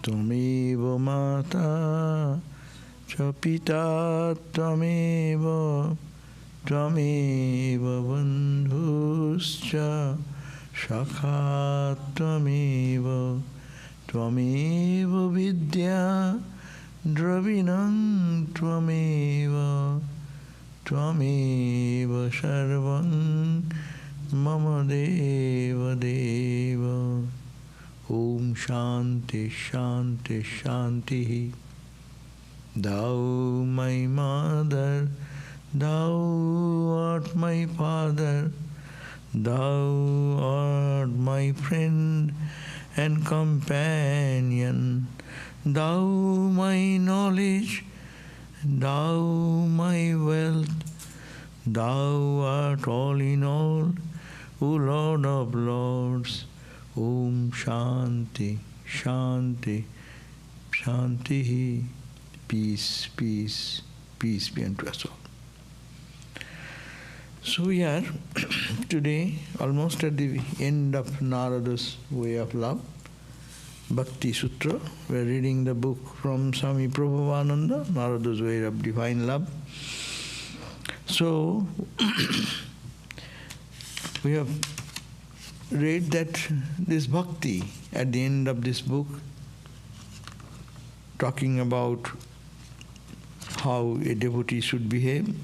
Tvameva mata cha pita tvameva tvameva bandhuscha shakha tvameva tvameva vidya dravinam tvameva tvameva sarvam mama deva deva. Om Shanti Shanti Shanti. Thou my mother, thou art my father, thou art my friend and companion, thou my knowledge, thou my wealth, thou art all in all, O Lord of Lords. Om Shanti Shanti Shanti. Peace, peace, peace be unto us all. So we are today almost at the end of Narada's Way of Love, Bhakti Sutra. We are reading the book from Swami Prabhupada, Narada's Way of Divine Love. So we have read that this bhakti at the end of this book, talking about how a devotee should behave,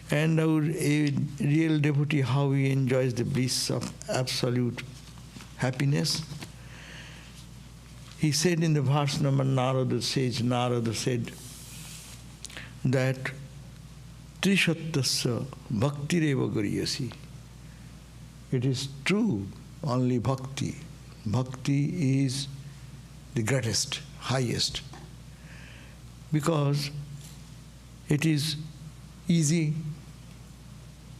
and a real devotee, how he enjoys the bliss of absolute happiness. He said in the verse number, Narada said that Trishattasya bhaktireva gariyasi. It is true, only bhakti. Bhakti is the greatest, highest, because it is easy,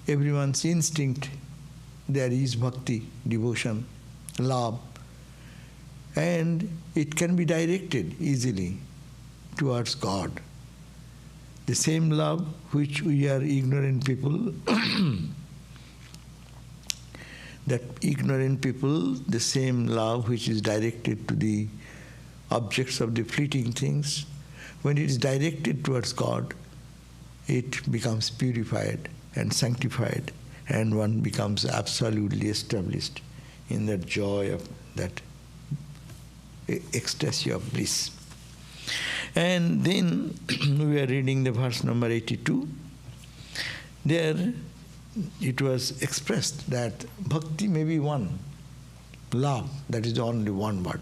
everyone's instinct, there is bhakti, devotion, love, and it can be directed easily towards God. The same love which we are ignorant people, that ignorant people, the same love which is directed to the objects of the fleeting things, when it is directed towards God, it becomes purified and sanctified, and one becomes absolutely established in that joy of that ecstasy of bliss. And then we are reading the verse number 82. There it was expressed that bhakti may be one, love, that is only one word.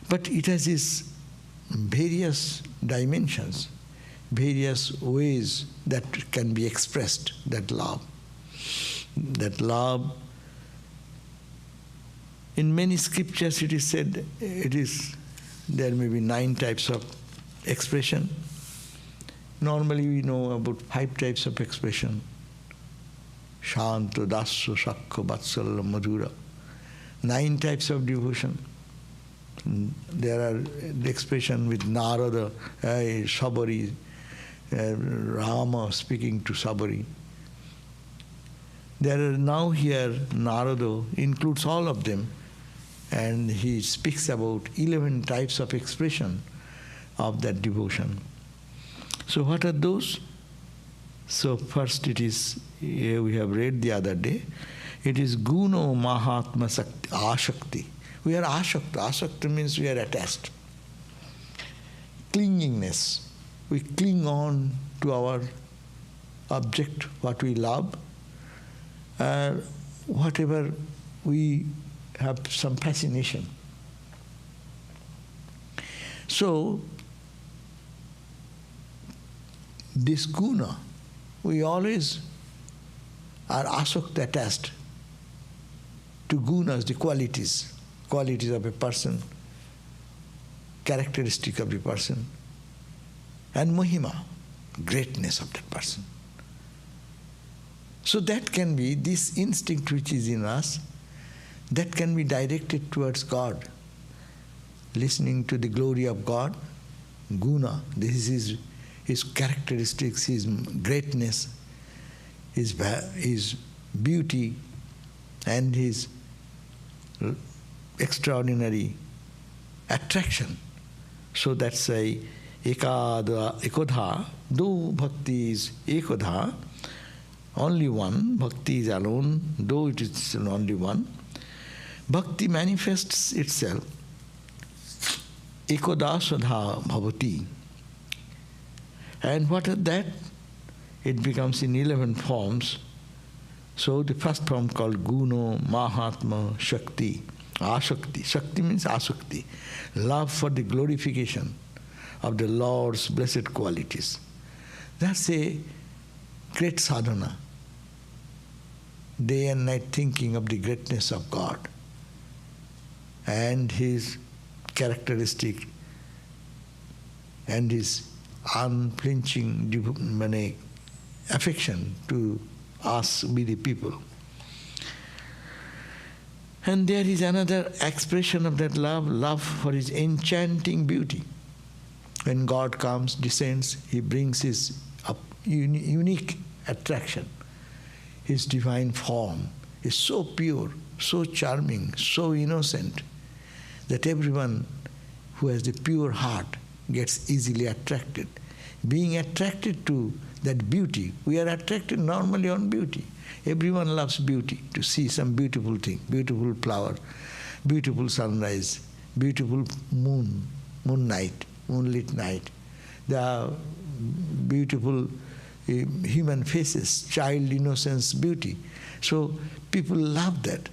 But it has its various dimensions, various ways that can be expressed, that love. That love, in many scriptures it is said, there may be 9 types of expression. Normally we know about 5 types of expression. Shanta, Dasya, Sakha, Vatsala, Madhura. 9 types of devotion. There are the expression with Narada, Sabari, Rama speaking to Sabari. There are now here, Narada includes all of them, and he speaks about 11 types of expression of that devotion. So what are those? So first it is, we have read the other day, it is Guno Mahatma Sakti, Ashakti. We are Ashakta. Ashakta means we are attached. Clingingness. We cling on to our object, what we love, whatever we have some fascination. So, this guna, we always are asakta, attached to gunas, the qualities of a person, characteristic of a person, and mahima, greatness of that person. So that can be, this instinct which is in us, that can be directed towards God, listening to the glory of God, guna, this is his characteristics, his greatness, his beauty, and his extraordinary attraction. So that's a ekodha, though bhakti is ekodha, only one, bhakti is alone, though it is only one, bhakti manifests itself, ekoda swadha bhavati. And what is that? It becomes in 11 forms. So the first form called Guno, Mahatma, Shakti, Ashakti. Shakti means Asakti, love for the glorification of the Lord's blessed qualities. That's a great sadhana. Day and night thinking of the greatness of God and His characteristic and His unflinching affection to us, we the people. And there is another expression of that love for His enchanting beauty. When God comes, descends, He brings His unique attraction. His divine form is so pure, so charming, so innocent, that everyone who has the pure heart gets easily attracted. Being attracted to that beauty, we are attracted normally on beauty. Everyone loves beauty, to see some beautiful thing, beautiful flower, beautiful sunrise, beautiful moonlit night. The beautiful human faces, child innocence, beauty. So people love that.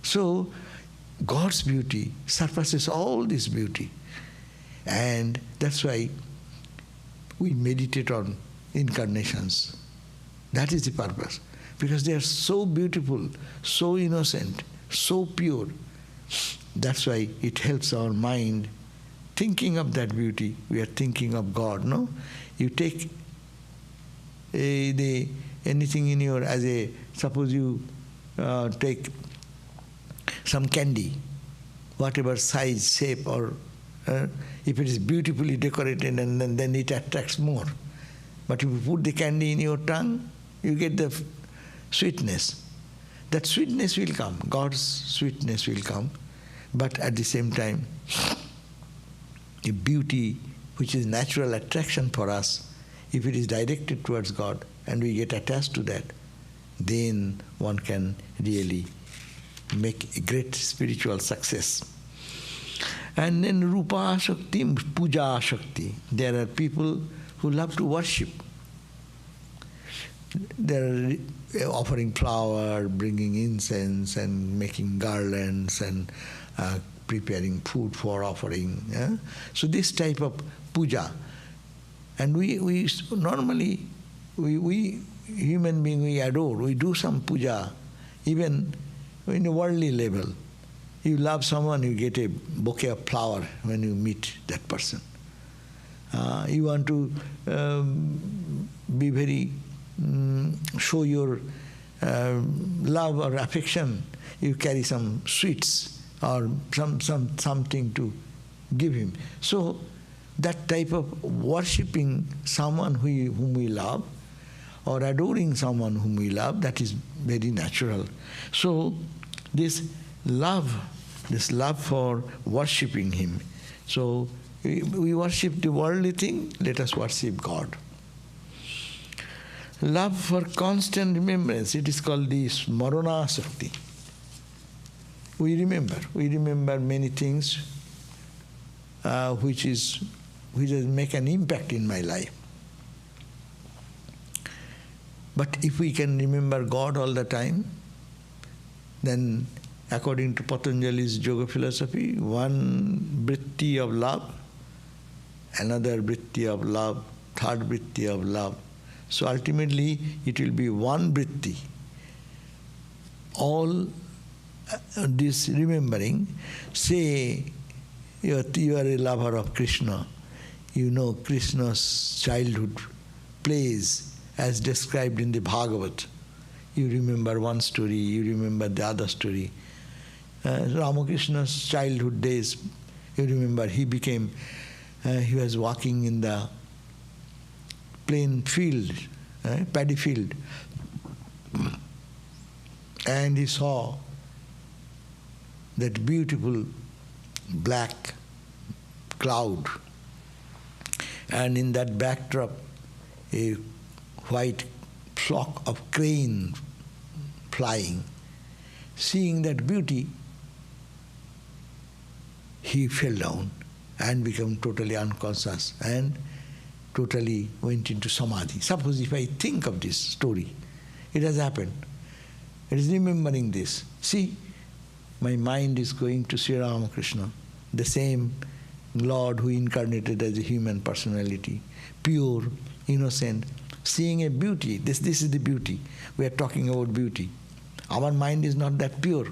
So God's beauty surpasses all this beauty. And that's why we meditate on incarnations. That is the purpose. Because they are so beautiful, so innocent, so pure. That's why it helps our mind. Thinking of that beauty, we are thinking of God, no? You take anything in your, suppose you take some candy, whatever size, shape, or if it is beautifully decorated, and then it attracts more. But if you put the candy in your tongue, you get the sweetness. That sweetness will come, God's sweetness will come, but at the same time, a beauty which is natural attraction for us, if it is directed towards God and we get attached to that, then one can really make a great spiritual success. And then Rupa Shakti, Puja Shakti. There are people who love to worship. They're offering flower, bringing incense, and making garlands, and preparing food for offering. Yeah? So this type of puja. And we normally, we human being, we adore, we do some puja, even in a worldly level. You love someone, you get a bouquet of flower when you meet that person. You want to be very, show your love or affection, you carry some sweets or something to give him. So that type of worshipping someone whom we love, or adoring someone whom we love, that is very natural. So this love for worshipping him. So we worship the worldly thing, let us worship God. Love for constant remembrance, it is called the Smarana Shakti. We remember many things which has make an impact in my life. But if we can remember God all the time, then according to Patanjali's yoga philosophy, one vritti of love, another vritti of love, third vritti of love. So ultimately it will be one vritti. All this remembering, say you are a lover of Krishna, you know Krishna's childhood plays as described in the Bhagavad. You remember one story, you remember the other story. Ramakrishna's childhood days, you remember he was walking in the plain field, paddy field, and he saw that beautiful black cloud, and in that backdrop a white flock of crane flying. Seeing that beauty, he fell down and became totally unconscious and totally went into samadhi. Suppose if I think of this story, it has happened. It is remembering this. See, my mind is going to Sri Ramakrishna, the same Lord who incarnated as a human personality, pure, innocent, seeing a beauty. This is the beauty. We are talking about beauty. Our mind is not that pure.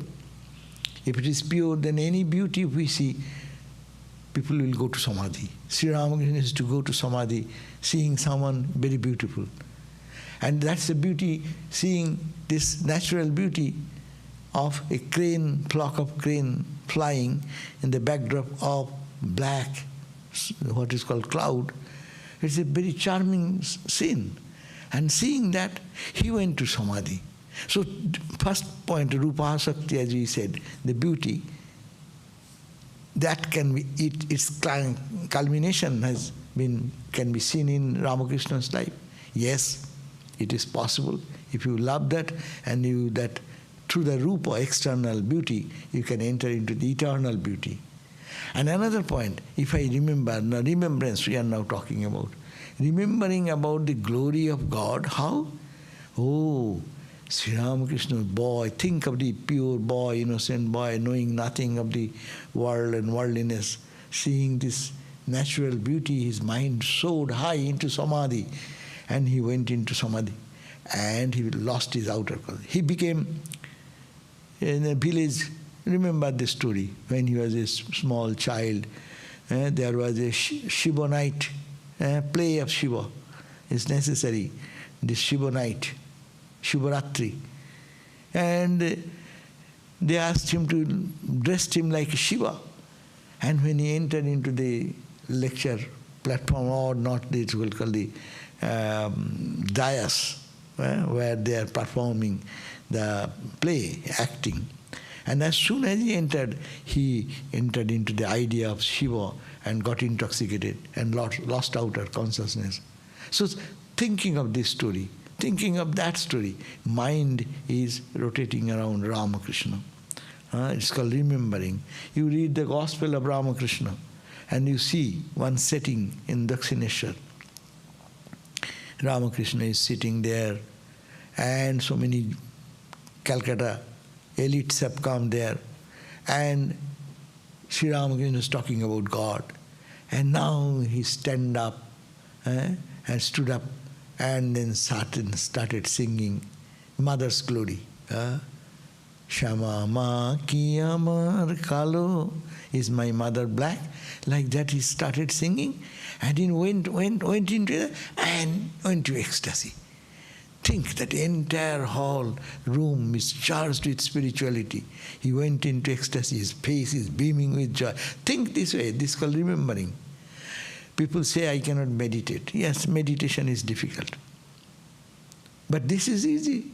If it is pure, then any beauty we see, people will go to samadhi. Sri Ramakrishna is to go to samadhi, seeing someone very beautiful. And that's the beauty, seeing this natural beauty of a crane, flock of crane flying in the backdrop of black, what is called cloud. It's a very charming scene. And seeing that, he went to samadhi. So first point, Rupa Sakti, as we said, the beauty, that can be, its culmination can be seen in Ramakrishna's life. Yes, it is possible. If you love that, and that through the Rupa, external beauty, you can enter into the eternal beauty. And another point, if I remember, now remembrance we are now talking about, remembering about the glory of God, how? Oh, Sri Ramakrishna, boy, think of the pure boy, innocent boy, knowing nothing of the world and worldliness, seeing this natural beauty, his mind soared high into samadhi, and he went into samadhi, and he lost his outer color. He became, in a village, remember the story, when he was a small child, there was a Shiva night, play of Shiva is necessary, this Shiva night, Shivaratri. And they asked him to dress him like Shiva. And when he entered into the lecture platform, or not, it will call the dais, where they are performing the play, acting. And as soon as he entered into the idea of Shiva and got intoxicated and lost outer consciousness. So thinking of this story, thinking of that story, mind is rotating around Ramakrishna. It's called remembering. You read the Gospel of Ramakrishna and you see one setting in Dakshineshwar. Ramakrishna is sitting there, and so many Calcutta elites have come there, and Sri Ramakrishna is talking about God. And now he stand up and stood up and then started singing Mother's Glory. Shama ma ki amar kalo, is my mother black? Like that he started singing, and he went into that and went to ecstasy. Think that entire hall room is charged with spirituality. He went into ecstasy, his face is beaming with joy. Think this way, this is called remembering. People say, I cannot meditate. Yes, meditation is difficult. But this is easy.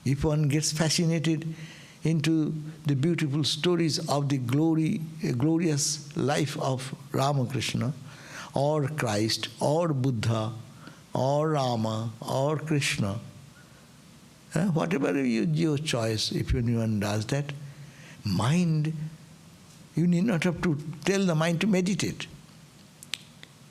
If one gets fascinated into the beautiful stories of the glorious life of Ramakrishna, or Christ, or Buddha, or Rama, or Krishna, whatever your choice, if anyone does that, mind, you need not have to tell the mind to meditate.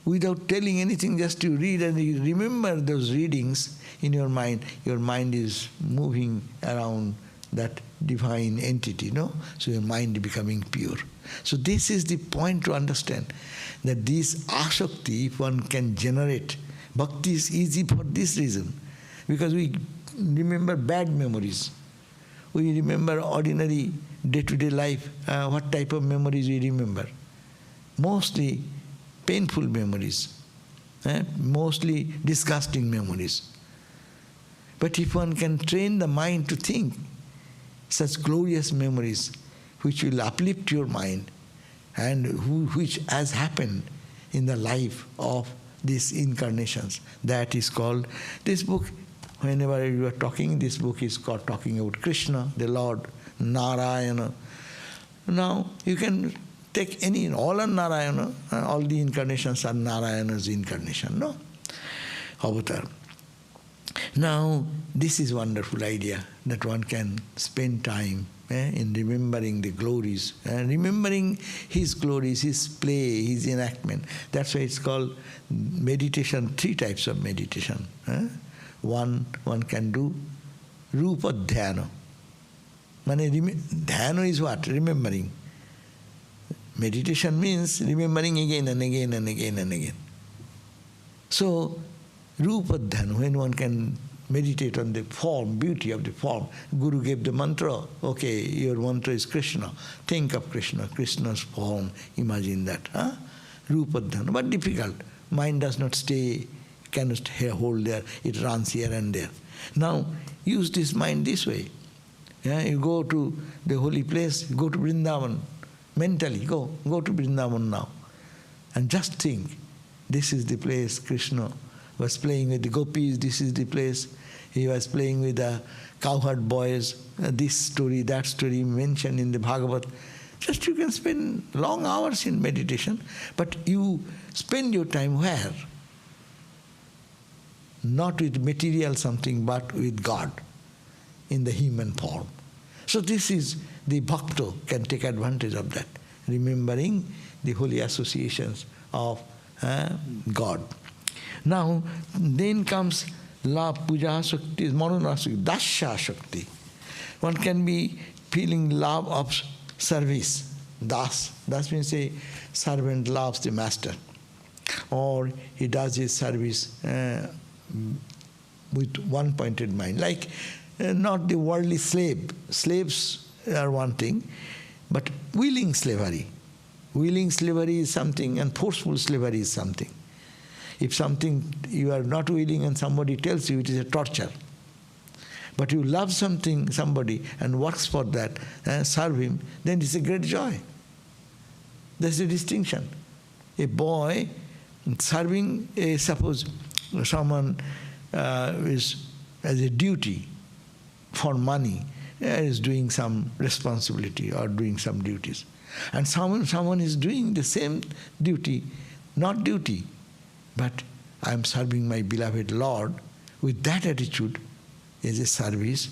Without telling anything, just you read and you remember those readings in your mind is moving around that divine entity, no? So your mind is becoming pure. So this is the point to understand, that this asakti, if one can generate, bhakti is easy for this reason, because we remember bad memories. We remember ordinary day-to-day life, what type of memories we remember. Mostly painful memories, mostly disgusting memories. But if one can train the mind to think such glorious memories which will uplift your mind, and which has happened in the life of these incarnations, that is called, this book, whenever you are talking, this book is called talking about Krishna, the Lord, Narayana. Now you can take any, all are Narayana, all the incarnations are Narayana's incarnation, no? Avatar. Now, this is wonderful idea that one can spend time in remembering the glories, remembering his glories, his play, his enactment. That's why it's called meditation, 3 types of meditation. One can do Rupa Dhyana. Dhyana is what? Remembering. Meditation means remembering again and again and again and again. So, Rupa Dhyana, when one can meditate on the form, beauty of the form. Guru gave the mantra, okay, your mantra is Krishna. Think of Krishna, Krishna's form, imagine that. Rupa Dhyana, but difficult. Mind does not stay, cannot hold there, it runs here and there. Now, use this mind this way. You go to the holy place, go to Vrindavan, mentally go to Vrindavan now. And just think, this is the place Krishna was playing with the gopis, this is the place he was playing with the cowherd boys, this story, that story mentioned in the Bhagavad. Just you can spend long hours in meditation, but you spend your time where? Not with material something, but with God in the human form. So this is, the bhakta can take advantage of that, remembering the holy associations of God. Now, then comes La Puja Shakti, Manana Shakti, Dasya Shakti. One can be feeling love of service. Das means a servant loves the master. Or he does his service with one-pointed mind. Like not the worldly slave. Slaves are one thing, but willing slavery. Willing slavery is something and forceful slavery is something. If something you are not willing and somebody tells you, it is a torture. But you love something, somebody, and works for that, serve him, then it's a great joy. That's the distinction. A boy serving, suppose someone is as a duty for money, is doing some responsibility or doing some duties. And someone is doing the same duty, not duty, but I am serving my beloved Lord. With that attitude is a service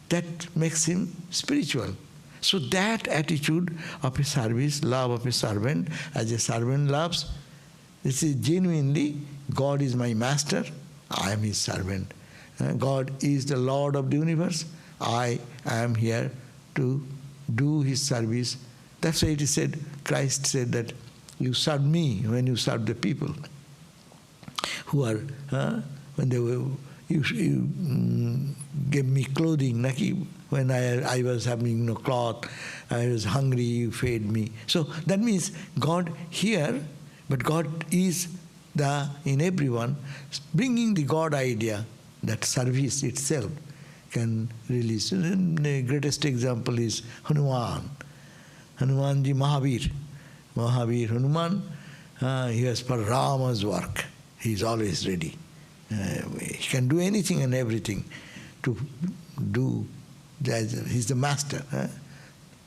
that makes him spiritual. So that attitude of a service, love of a servant, as a servant loves, this is genuinely, God is my master, I am his servant. God is the Lord of the universe, I am here to do his service. That's why it is said, Christ said that you serve me when you serve the people who are, when they were, you gave me clothing, when I was having no cloth, I was hungry, you fed me. So that means God here, but God is in everyone, bringing the God idea that service itself can release. The greatest example is Hanuman. Hanumanji Mahavir Hanuman, he was for Rama's work. He is always ready. He can do anything and everything to do. He's the master.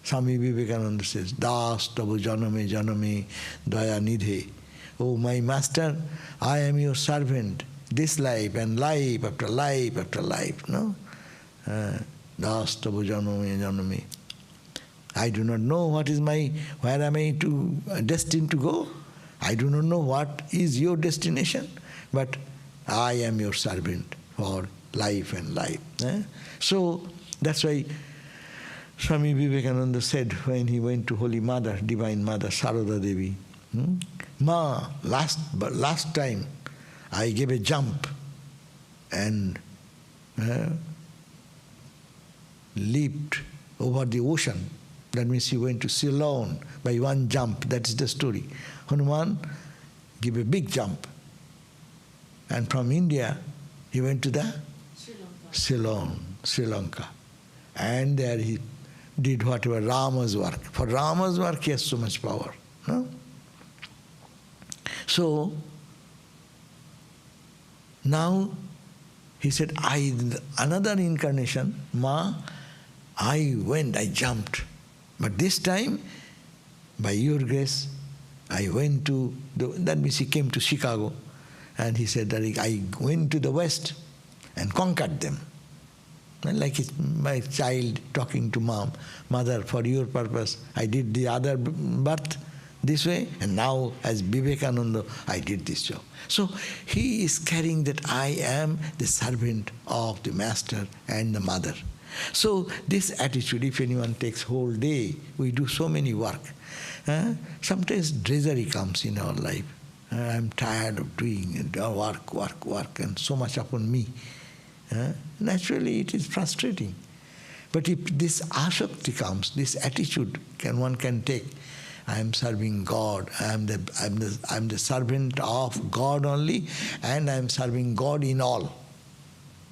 Swami Vivekananda says, Das tabu janame janame daya nidhe. Oh my master, I am your servant, this life and life after life after life. No? Das tabu janame janame. I do not know where am I destined to go. I do not know what is your destination, but I am your servant for life and life. So that's why Swami Vivekananda said when he went to Holy Mother, Divine Mother, Sarada Devi, Ma, last time I gave a jump and leaped over the ocean. That means he went to Ceylon by one jump. That is the story. Hanuman gave a big jump. And from India, he went to the Ceylon, Sri Lanka. And there he did whatever Rama's work. For Rama's work, he has so much power. No? So, now he said, another incarnation, Ma, I jumped. But this time, by your grace, I went to, that means he came to Chicago, and he said that I went to the West and conquered them. And like my child talking to mom, mother, for your purpose, I did the other birth this way, and now as Vivekananda, I did this job. So he is carrying that I am the servant of the master and the mother. So this attitude, if anyone takes whole day, we do so many work. Sometimes drudgery comes in our life. I'm tired of doing work, and so much upon me. Naturally, it is frustrating. But if this asakti comes, this attitude one can take. I am serving God. I'm the servant of God only, and I am serving God in all.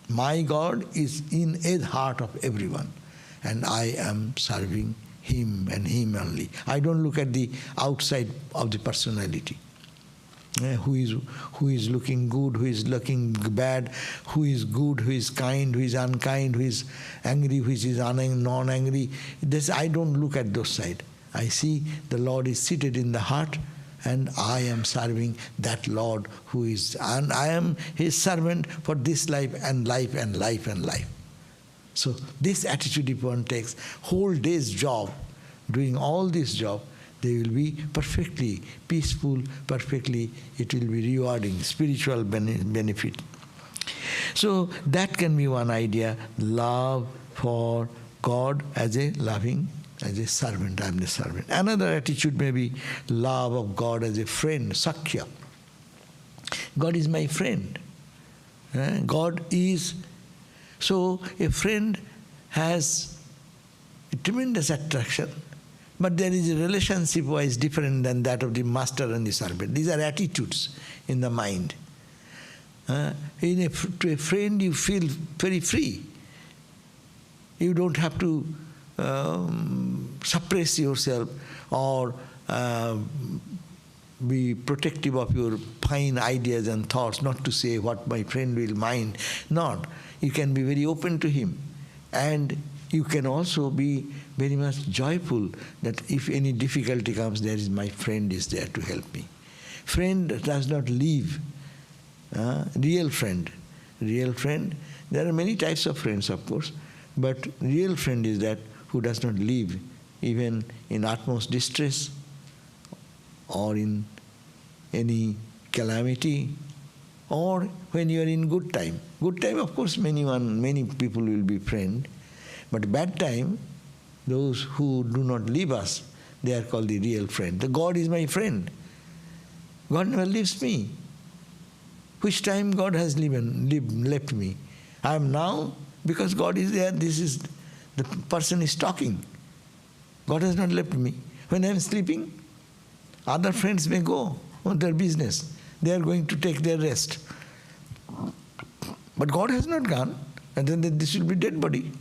My God is in the heart of everyone, and I am serving Him and Him only. I don't look at the outside of the personality. Who is looking good, who is looking bad, who is good, who is kind, who is unkind, who is angry, who is non-angry. I don't look at those sides. I see the Lord is seated in the heart, and I am serving that Lord who is, and I am His servant for this life and life and life and life. So this attitude, if one takes whole day's job, doing all this job, they will be perfectly peaceful, perfectly, it will be rewarding, spiritual benefit. So that can be one idea, love for God as a loving, as a servant, I am the servant. Another attitude may be love of God as a friend, Sakya. God is my friend. God is, so a friend has a tremendous attraction. But there is a relationship-wise different than that of the master and the servant. These are attitudes in the mind. To a friend you feel very free. You don't have to suppress yourself or be protective of your fine ideas and thoughts, not to say what my friend will mind. Not. You can be very open to him. And you can also be very much joyful that if any difficulty comes, there is my friend is there to help me. Friend does not leave. Real friend. Real friend. There are many types of friends, of course, but real friend is that who does not leave even in utmost distress or in any calamity or when you are in good time. Good time, of course, many people will be friend. But bad time, those who do not leave us, they are called the real friend. The God is my friend. God never leaves me. Which time God has left me? I am now, because God is there, this is, the person is talking. God has not left me. When I am sleeping, other friends may go on their business. They are going to take their rest. But God has not gone, and then this will be dead body.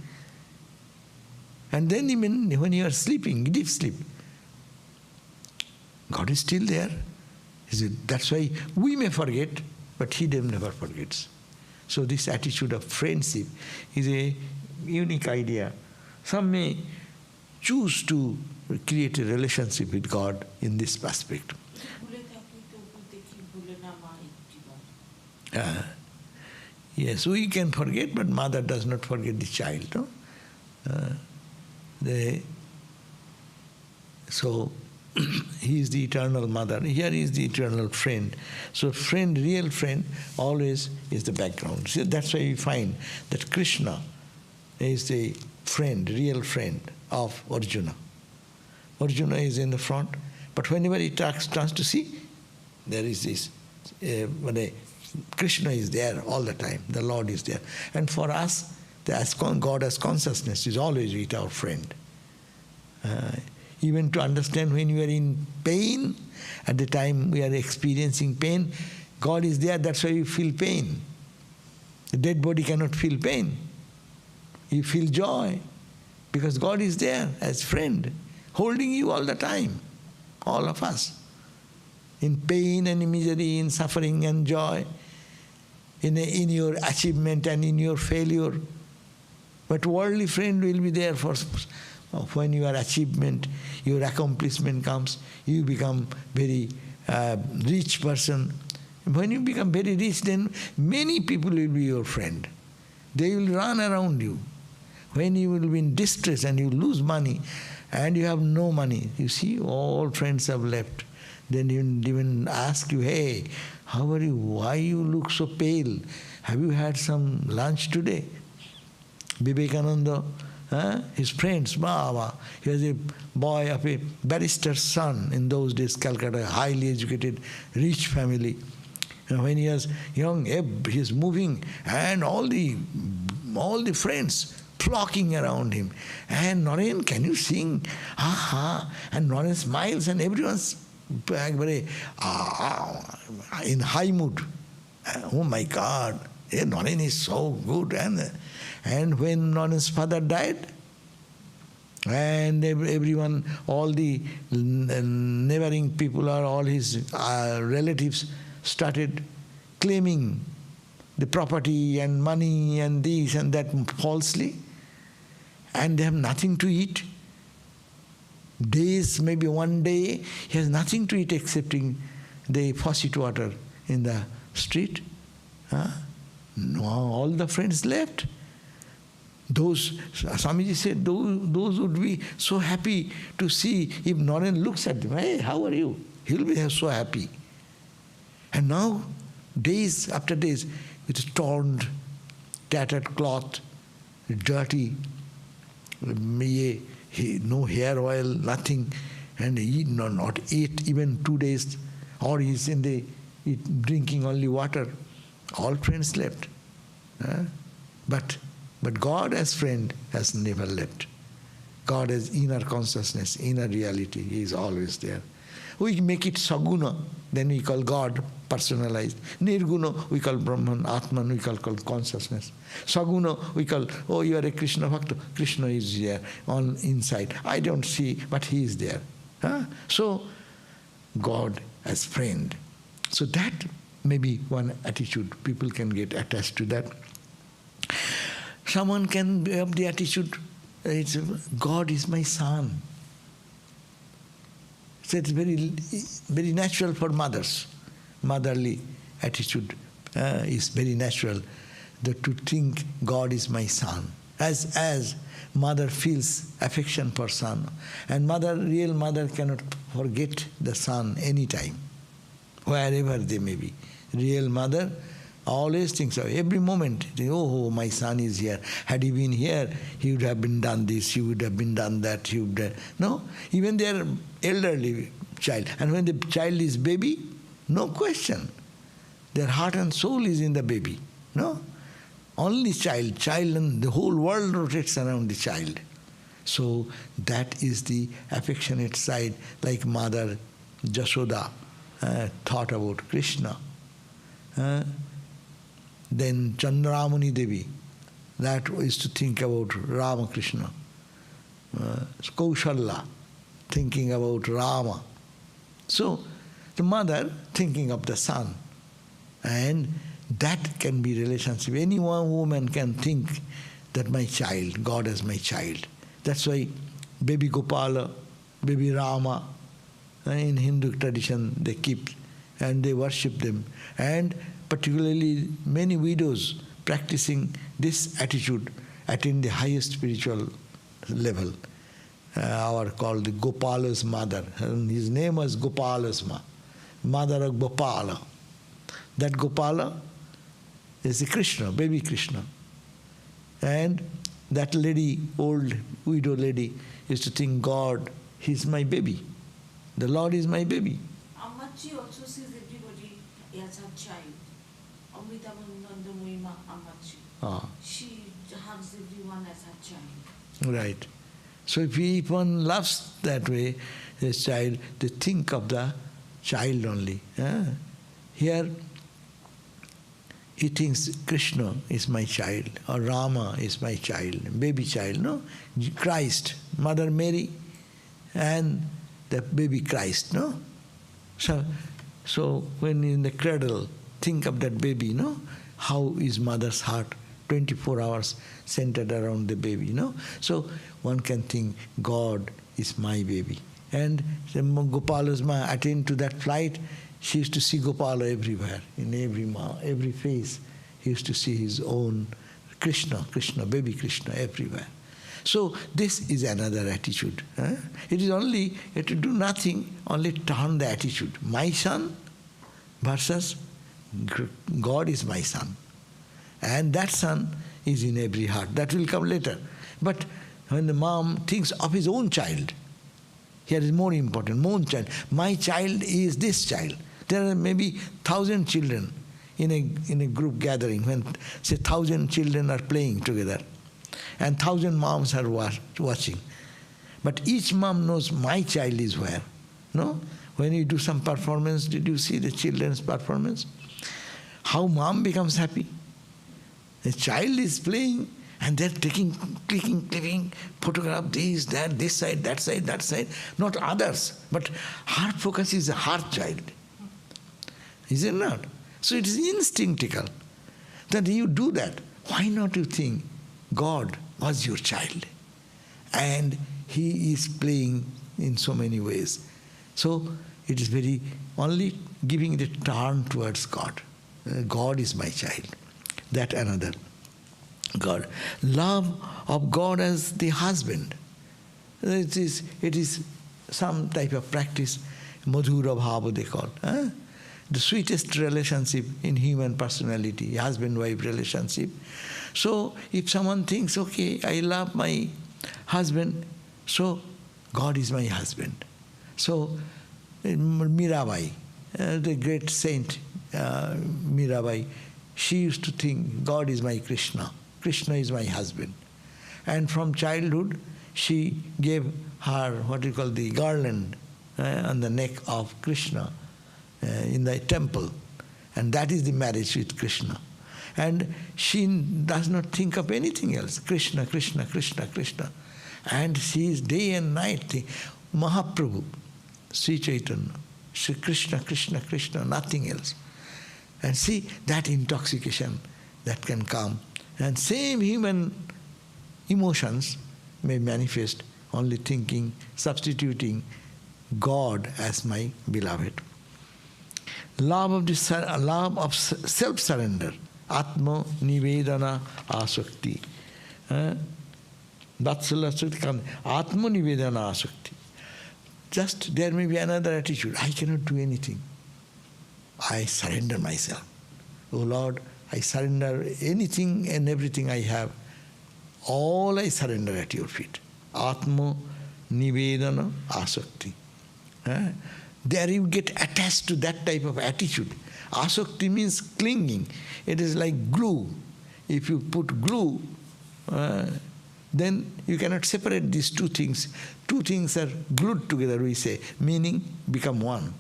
And then even when you are sleeping, deep sleep, God is still there. That's why we may forget, but He never forgets. So this attitude of friendship is a unique idea. Some may choose to create a relationship with God in this aspect. Yes, we can forget, but mother does not forget the child. No? So He is the eternal mother. Here is the eternal friend. So friend, real friend, always is the background. So that's why we find that Krishna is the friend, real friend of Arjuna. Arjuna is in the front, but whenever he turns to see, there is this, Krishna is there all the time. The Lord is there. And for us, God as consciousness is always with our friend. Even to understand when we are in pain, at the time we are experiencing pain, God is there, that's why we feel pain. The dead body cannot feel pain. You feel joy, because God is there as friend, holding you all the time, all of us. In pain and in misery, in suffering and joy, in your achievement and in your failure. But worldly friend will be there for when your achievement, your accomplishment comes, you become very rich person. When you become very rich, then many people will be your friend. They will run around you. When you will be in distress and you lose money and you have no money, you see, all friends have left. Then you even ask you, hey, how are you? Why you look so pale? Have you had some lunch today? Vivekananda, his friends, Baba, he was a boy of a barrister's son in those days, Calcutta, highly educated, rich family. And when he was young, he is moving, and all the friends flocking around him. And Naren, can you sing? And Naren smiles, and everyone's very in high mood. Oh my God, Naren is so good. And when Naren's father died, and everyone, all the neighboring people or all his relatives started claiming the property and money and this and that falsely, and they have nothing to eat. Days, maybe one day, he has nothing to eat excepting the faucet water in the street. No, all the friends left. Swamiji said, those would be so happy to see if Naren looks at them. Hey, how are you? He'll be so happy. And now, days after days, with torn, tattered cloth, dirty, no hair oil, nothing, and he not ate even 2 days, or he's drinking only water. All friends left. But God as friend has never left. God as inner consciousness, inner reality, He is always there. We make it Saguna, then we call God personalized. Nirguna, we call Brahman, Atman, we call consciousness. Saguna, we call, oh, you are a Krishna Bhakta. Krishna is there on inside. I don't see, but He is there. So, God as friend. So that may be one attitude. People can get attached to that. Someone can have the attitude, God is my son. So it's very natural for mothers. Motherly attitude is very natural, to think God is my son. As mother feels affection for son, and real mother cannot forget the son anytime, wherever they may be. Real mother always thinks of every moment, oh, my son is here. Had he been here, he would have been done this, he would have been done that, he would have... No, even their elderly child. And when the child is baby, no question. Their heart and soul is in the baby. No? Only child, and the whole world rotates around the child. So that is the affectionate side, like Mother Jashoda thought about Krishna. Then Chandramani Devi, that is to think about Ramakrishna. Kaushalya, thinking about Rama. So the mother thinking of the son. And that can be relationship. Any one woman can think that my child, God is my child. That's why baby Gopala, baby Rama, in Hindu tradition they keep and they worship them. And particularly many widows practicing this attitude attain the highest spiritual level. Our called the Gopala's mother. And his name was Gopala's mother of Gopala. That Gopala is the Krishna, baby Krishna. And that lady, old widow lady, used to think, God, He's my baby. The Lord is my baby. Ammachi also sees everybody as her child. She hugs everyone as her child. Right. So if one loves that way, his child, they think of the child only. Here, he thinks Krishna is my child, or Rama is my child, baby child, no? Christ, Mother Mary, and the baby Christ, no? So when in the cradle, think of that baby, no? How is mother's heart 24 hours centered around the baby, So one can think God is my baby. And Gopala's ma attained to that flight. She used to see Gopala everywhere, in every face. He used to see his own Krishna, baby Krishna everywhere. So this is another attitude. It is only, you have to do nothing, only turn the attitude. My son versus God is my son. And that son is in every heart. That will come later. But when the mom thinks of his own child, here is more important, my own child. My child is this child. There are maybe 1,000 children in a group gathering, when say 1,000 children are playing together and 1,000 moms are watching. But each mom knows my child is where. No? When you do some performance, did you see the children's performance? How mom becomes happy? The child is playing and they're taking, clicking, clipping, photograph, this, that, this side, that side, that side. Not others, but her focus is her child. Is it not? So it is instinctical that you do that. Why not you think God was your child and He is playing in so many ways? So it is very only giving the turn towards God. God is my child. That another. God. Love of God as the husband. It is some type of practice, madhura bhava they call. The sweetest relationship in human personality, husband-wife relationship. So if someone thinks, okay, I love my husband, so God is my husband. So Mirabai, the great saint Mirabai, she used to think God is my Krishna. Krishna is my husband. And from childhood, she gave her what you call the garland on the neck of Krishna in the temple. And that is the marriage with Krishna. And she does not think of anything else. Krishna, Krishna, Krishna, Krishna. And she is day and night thinking, Mahaprabhu, Sri Chaitanya, Sri Krishna, Krishna, Krishna, nothing else. And see that intoxication that can come. And same human emotions may manifest only thinking, substituting God as my beloved. Love of self-surrender, Atma Nivedana Asakti. Vatsala Atma Nivedana Asakti. Just there may be another attitude. I cannot do anything. I surrender myself. Oh Lord, I surrender anything and everything I have. All I surrender at your feet. Atma Nivedana Asakti. There you get attached to that type of attitude. Asakti means clinging. It is like glue. If you put glue, then you cannot separate these two things. Two things are glued together, we say, meaning become one.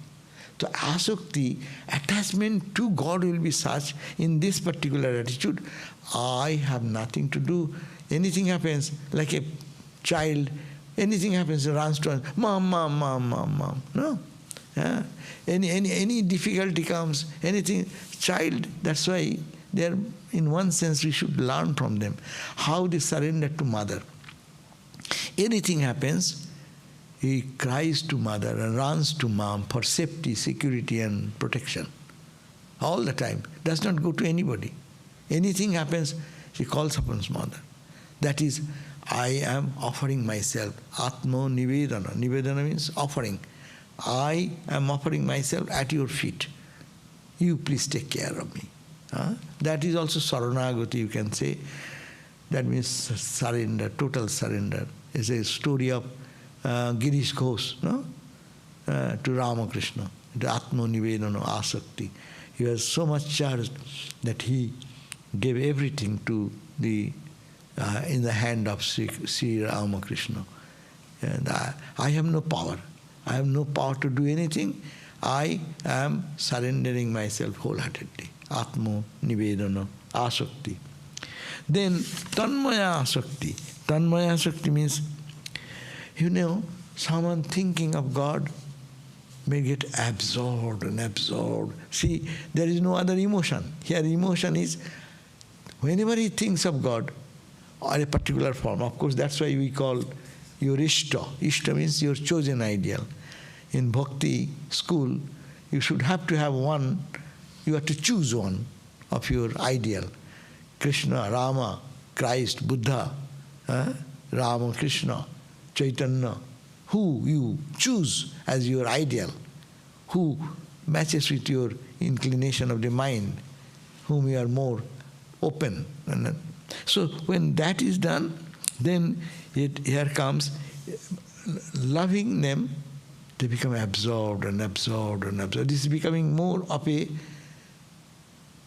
So asakti, attachment to God will be such in this particular attitude, I have nothing to do. Anything happens, like a child, anything happens, runs to mom, mom, mom, mom, mom. No. Any difficulty comes, anything, child, that's why they are, in one sense, we should learn from them how they surrender to mother. Anything happens, he cries to mother and runs to mom for safety, security and protection. All the time. Does not go to anybody. Anything happens, he calls upon his mother. That is, I am offering myself. Atma Nivedana. Nivedana means offering. I am offering myself at your feet. You please take care of me. That is also Saranagati, you can say. That means surrender, total surrender. It's a story of Girish Ghosh, no? To Ramakrishna, the Atma Nivedana Asakti. He was so much charged that he gave everything to the in the hand of Sri Ramakrishna. And I have no power. I have no power to do anything. I am surrendering myself wholeheartedly. Atma Nivedana Asakti. Then Tanmaya Asakti. Tanmaya Asakti means, someone thinking of God may get absorbed and absorbed. See, there is no other emotion. Here emotion is Whenever he thinks of God or a particular form, of course that's why we call your Ishta. Ishta means your chosen ideal. In bhakti school, you should have to have one, you have to choose one of your ideal. Krishna, Rama, Christ, Buddha, Rama, Krishna, Chaitanya, who you choose as your ideal, who matches with your inclination of the mind, whom you are more open. So when that is done, then here comes loving them, they become absorbed and absorbed and absorbed. This is becoming more of a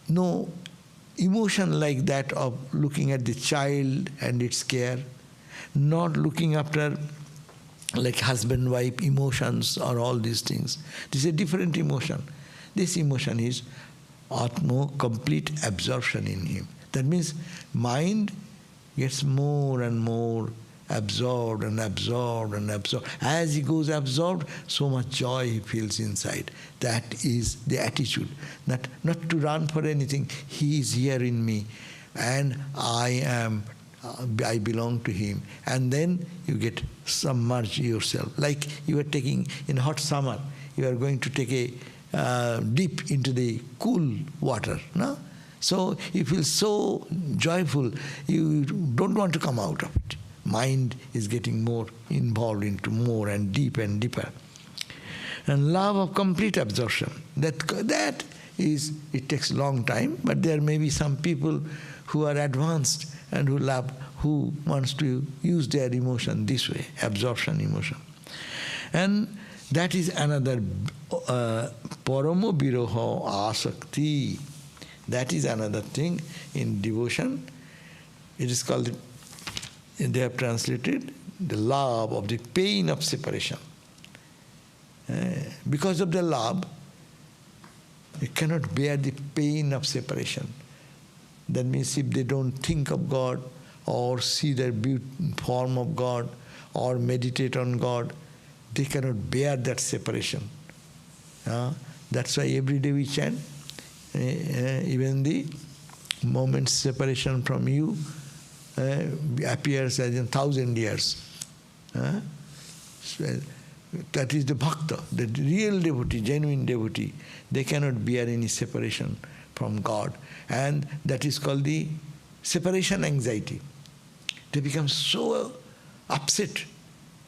no emotion like that of looking at the child and its care, not looking after like husband-wife emotions or all these things. This is a different emotion. This emotion is Atma, complete absorption in him. That means mind gets more and more absorbed and absorbed and absorbed. As he goes absorbed, so much joy he feels inside. That is the attitude. Not to run for anything. He is here in me and I belong to him. And then you get submerged yourself. Like you are taking, in hot summer, you are going to take a dip into the cool water. No? So you feel so joyful, you don't want to come out of it. Mind is getting more involved into more and deeper. And love of complete absorption. That is, it takes a long time, but there may be some people who are advanced and who wants to use their emotion this way, absorption emotion. And that is another paramo biroha asakti. That is another thing in devotion. It is called, they have translated, the love of the pain of separation. Because of the love, you cannot bear the pain of separation. That means if they don't think of God or see the form of God or meditate on God, they cannot bear that separation. That's why every day we chant, even the moment's separation from you appears as in 1,000 years. So that is the bhakta, the real devotee, genuine devotee. They cannot bear any separation from God. And that is called the separation anxiety. They become so upset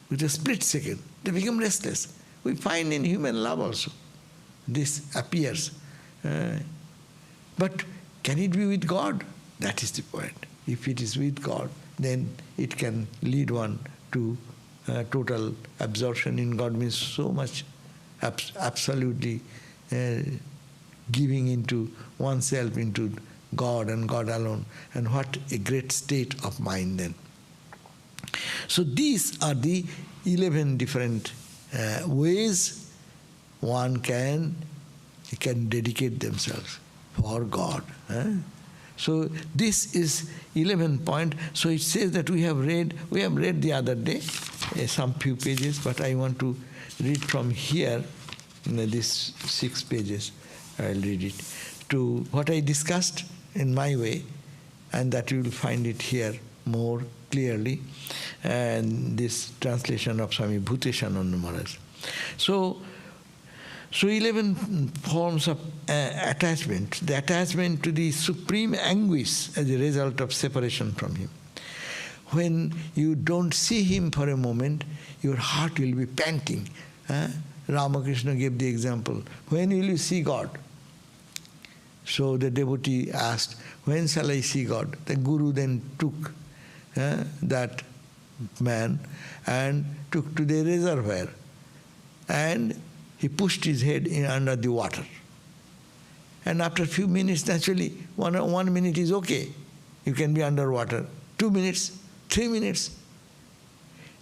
with a split second. They become restless. We find in human love also this appears. But can it be with God? That is the point. If it is with God, then it can lead one to total absorption in God, means so much absolutely giving into oneself into God and God alone. And what a great state of mind then. So these are the 11 different ways one can dedicate themselves for God. So this is 11 point. So it says that we have read the other day some few pages, but I want to read from here, these 6 pages. I'll read it to what I discussed in my way, and that you will find it here more clearly, and this translation of Swami Bhuteshananda Maharaj. So 11 forms of attachment, the attachment to the supreme anguish as a result of separation from him. When you don't see him for a moment, your heart will be panting. Ramakrishna gave the example, when will you see God? So the devotee asked, when shall I see God? The Guru then took that man and took to the reservoir, and he pushed his head in under the water. And after a few minutes, naturally, 1 minute is okay. You can be underwater. 2 minutes, 3 minutes.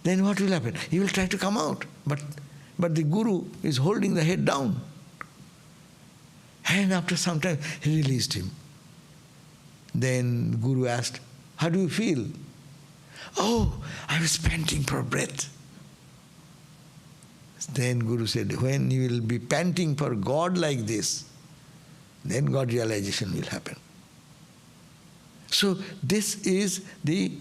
Then what will happen? He will try to come out. But the Guru is holding the head down. And after some time, he released him. Then Guru asked, how do you feel? Oh, I was panting for breath. Then Guru said, when you will be panting for God like this, then God realization will happen. So this is the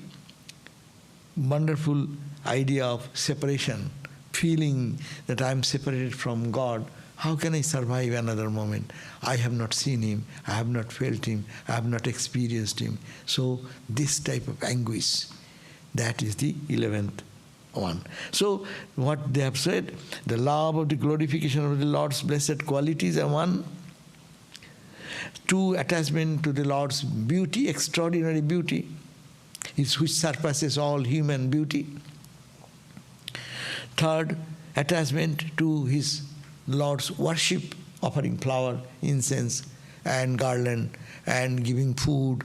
wonderful idea of separation, feeling that I am separated from God. How can I survive another moment? I have not seen Him, I have not felt Him, I have not experienced Him. So this type of anguish, that is the 11th one. So what they have said, the love of the glorification of the Lord's blessed qualities are one. 2, attachment to the Lord's beauty, extraordinary beauty, which surpasses all human beauty. 3rd, attachment to His Lord's worship, offering flower, incense, and garland, and giving food.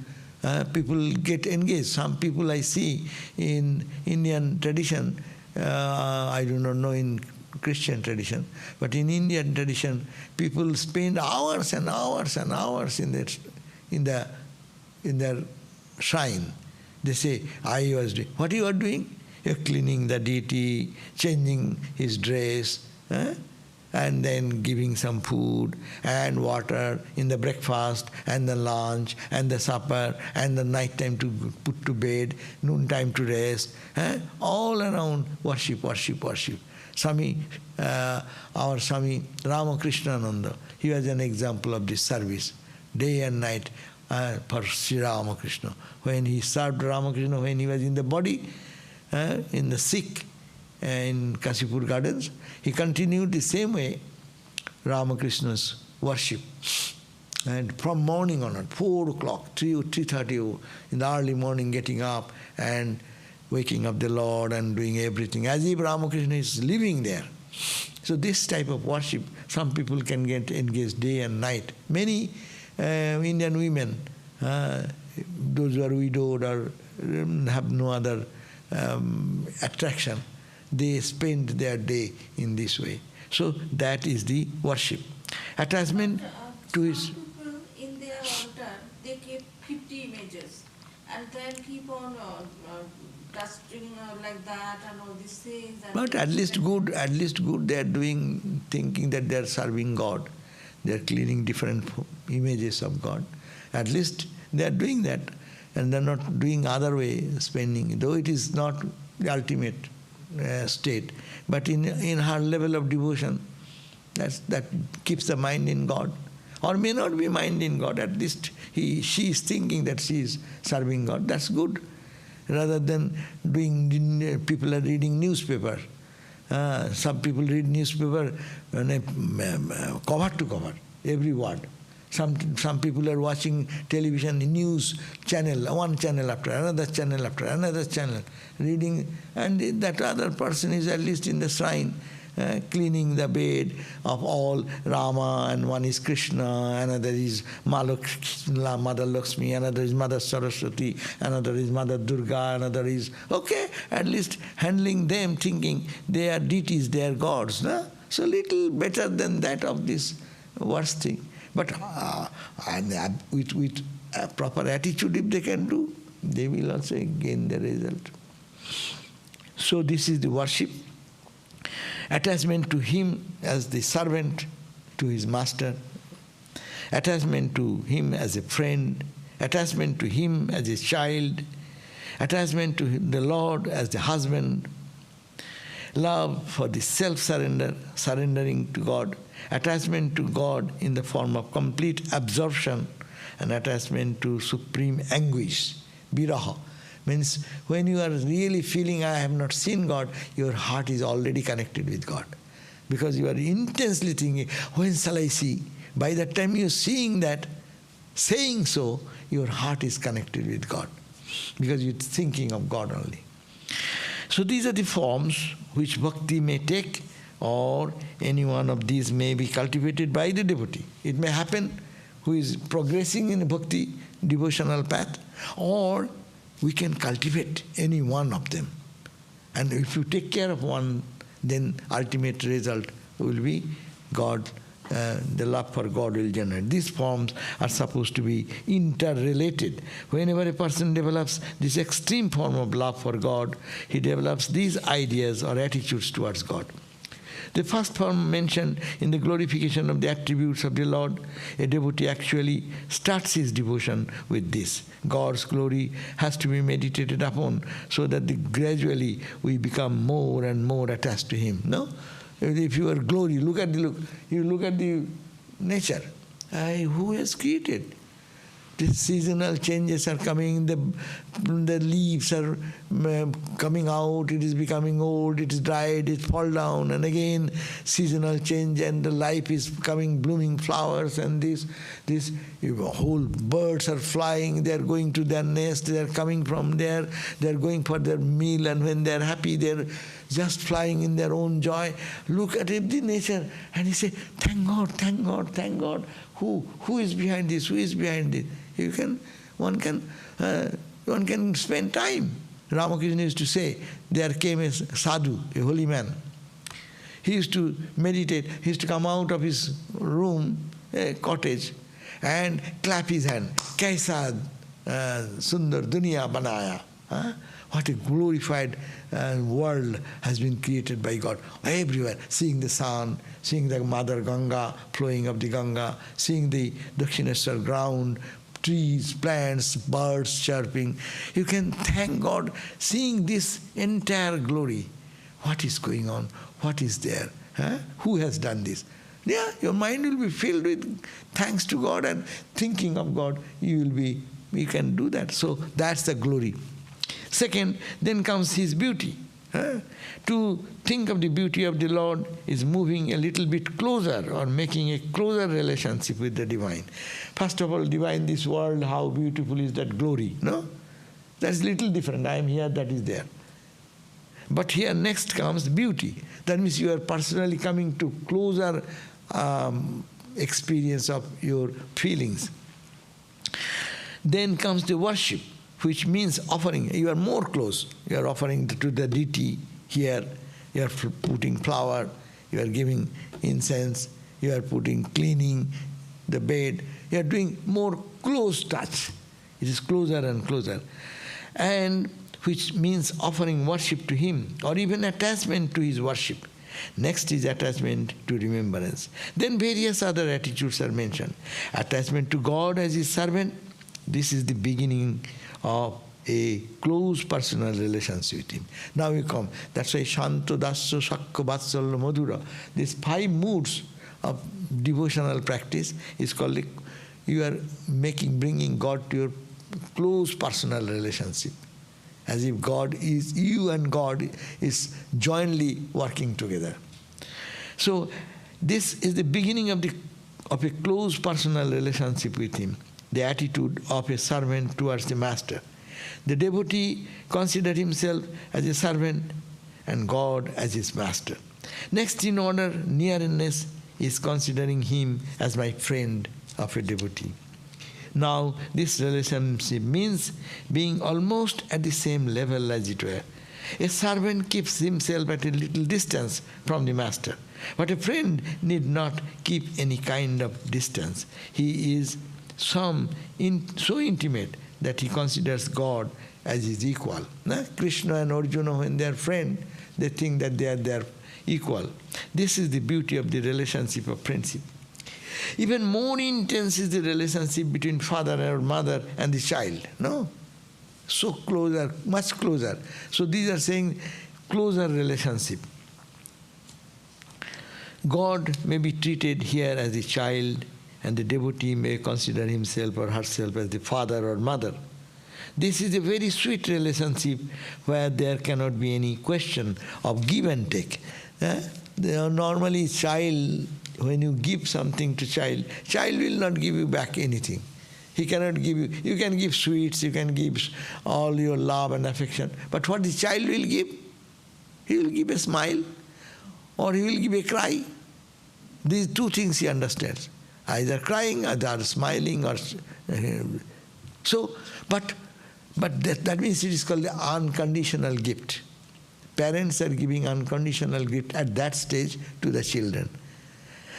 People get engaged. Some people I see in Indian tradition, I do not know in Christian tradition, but in Indian tradition, people spend hours and hours and hours in their shrine. They say, I was doing. What you are doing? You're cleaning the deity, changing his dress, and then giving some food and water in the breakfast and the lunch and the supper and the night time to put to bed, noon time to rest. All around worship, worship, worship. Our Swami Ramakrishnananda, he was an example of this service, day and night for Sri Ramakrishna. When he served Ramakrishna, when he was in the body, in the sick, in Kasipur Gardens, he continued the same way Ramakrishna's worship. And from morning on, at 4 o'clock, 3 or 3:30 in the early morning, getting up and waking up the Lord and doing everything, as if Ramakrishna is living there. So this type of worship, some people can get engaged day and night. Many Indian women, those who are widowed or have no other attraction, they spend their day in this way. So that is the worship. Attachment to His... Some people in their altar, they keep 50 images and then keep on dusting like that and all these things. But at least good they are doing, thinking that they are serving God. They are cleaning different images of God. At least they are doing that, and they are not doing other way, spending, though it is not the ultimate state. But in her level of devotion, that keeps the mind in God. Or may not be mind in God, at least she is thinking that she is serving God. That's good. Rather than doing, people are reading newspaper. Some people read newspaper cover to cover, every word. Some people are watching television, news channel, one channel after another channel after another channel, reading, and that other person is at least in the shrine, cleaning the bed of all Rama, and one is Krishna, another is Mother Lakshmi, another is Mother Saraswati, another is Mother Durga, another is, okay, at least handling them, thinking they are deities, they are gods. No? So little better than that of this worst thing. But with a proper attitude, if they can do, they will also gain the result. So this is the worship. Attachment to Him as the servant to His master. Attachment to Him as a friend. Attachment to Him as a child. Attachment to the Lord as the husband. Love for the self-surrendering to God. Attachment to God in the form of complete absorption, and attachment to supreme anguish, viraha. Means when you are really feeling, I have not seen God, your heart is already connected with God. Because you are intensely thinking, when shall I see? By the time you are seeing that, saying so, your heart is connected with God. Because you are thinking of God only. So these are the forms which bhakti may take, or any one of these may be cultivated by the devotee. It may happen who is progressing in a bhakti devotional path, or we can cultivate any one of them. And if you take care of one, then ultimate result will be God, the love for God will generate. These forms are supposed to be interrelated. Whenever a person develops this extreme form of love for God, he develops these ideas or attitudes towards God. The first form mentioned in the glorification of the attributes of the Lord, a devotee actually starts his devotion with this. God's glory has to be meditated upon so that gradually we become more and more attached to Him. No? If you are glory, you look at the nature. Who has created? The seasonal changes are coming, the leaves are coming out, it is becoming old, it is dried, it fall down, and again seasonal change, and the life is coming, blooming flowers, and this whole birds are flying, they are going to their nest, they are coming from there, they are going for their meal, and when they are happy, they are just flying in their own joy. Look at the nature, and you say, thank God, thank God, thank God. Who is behind this? Who is behind it? One can spend time. Ramakrishna used to say, there came a sadhu, a holy man. He used to meditate. He used to come out of his room, a cottage, and clap his hand. Kaisa sundar dunya banaya. What a glorified world has been created by God. Everywhere, seeing the sun, seeing the Mother Ganga, flowing of the Ganga, seeing the Dakshineshwar ground, trees, plants, birds chirping. You can thank God seeing this entire glory. What is going on? What is there? Who has done this? Yeah, your mind will be filled with thanks to God and thinking of God. You can do that. So that's the glory. Second, then comes His beauty. To think of the beauty of the Lord is moving a little bit closer or making a closer relationship with the divine. First of all, divine, this world, how beautiful is that glory, no? That's a little different. I am here, that is there. But here next comes beauty. That means you are personally coming to closer experience of your feelings. Then comes the worship, which means offering. You are more close. You are offering to the deity here. You are putting flower. You are giving incense. You are cleaning the bed. You are doing more close touch. It is closer and closer. And which means offering worship to Him or even attachment to His worship. Next is attachment to remembrance. Then various other attitudes are mentioned. Attachment to God as His servant. This is the beginning of a close personal relationship with Him. Now we come. That's why Shanto, Dasya, Shakya, Vatsalya, Madhura. These 5 moods of devotional practice is called, you are bringing God to your close personal relationship. As if God is, you and God is jointly working together. So this is the beginning of a close personal relationship with Him. The attitude of a servant towards the master. The devotee considers himself as a servant and God as his master. Next in order, nearness is considering him as my friend of a devotee. Now, this relationship means being almost at the same level, as it were. A servant keeps himself at a little distance from the master, but a friend need not keep any kind of distance. He is so intimate that he considers God as his equal. Krishna and Arjuna, when they are friends, they think that they are their equal. This is the beauty of the relationship of friendship. Even more intense is the relationship between father or mother and the child. No? So closer, much closer. So these are saying closer relationship. God may be treated here as a child, and the devotee may consider himself or herself as the father or mother. This is a very sweet relationship where there cannot be any question of give and take. Normally, child, when you give something to child will not give you back anything. He cannot give you. You can give sweets, you can give all your love and affection. But what the child will give? He will give a smile or he will give a cry. These 2 things he understands. Either crying, either smiling, or so. But that means it is called the unconditional gift. Parents are giving unconditional gift at that stage to the children.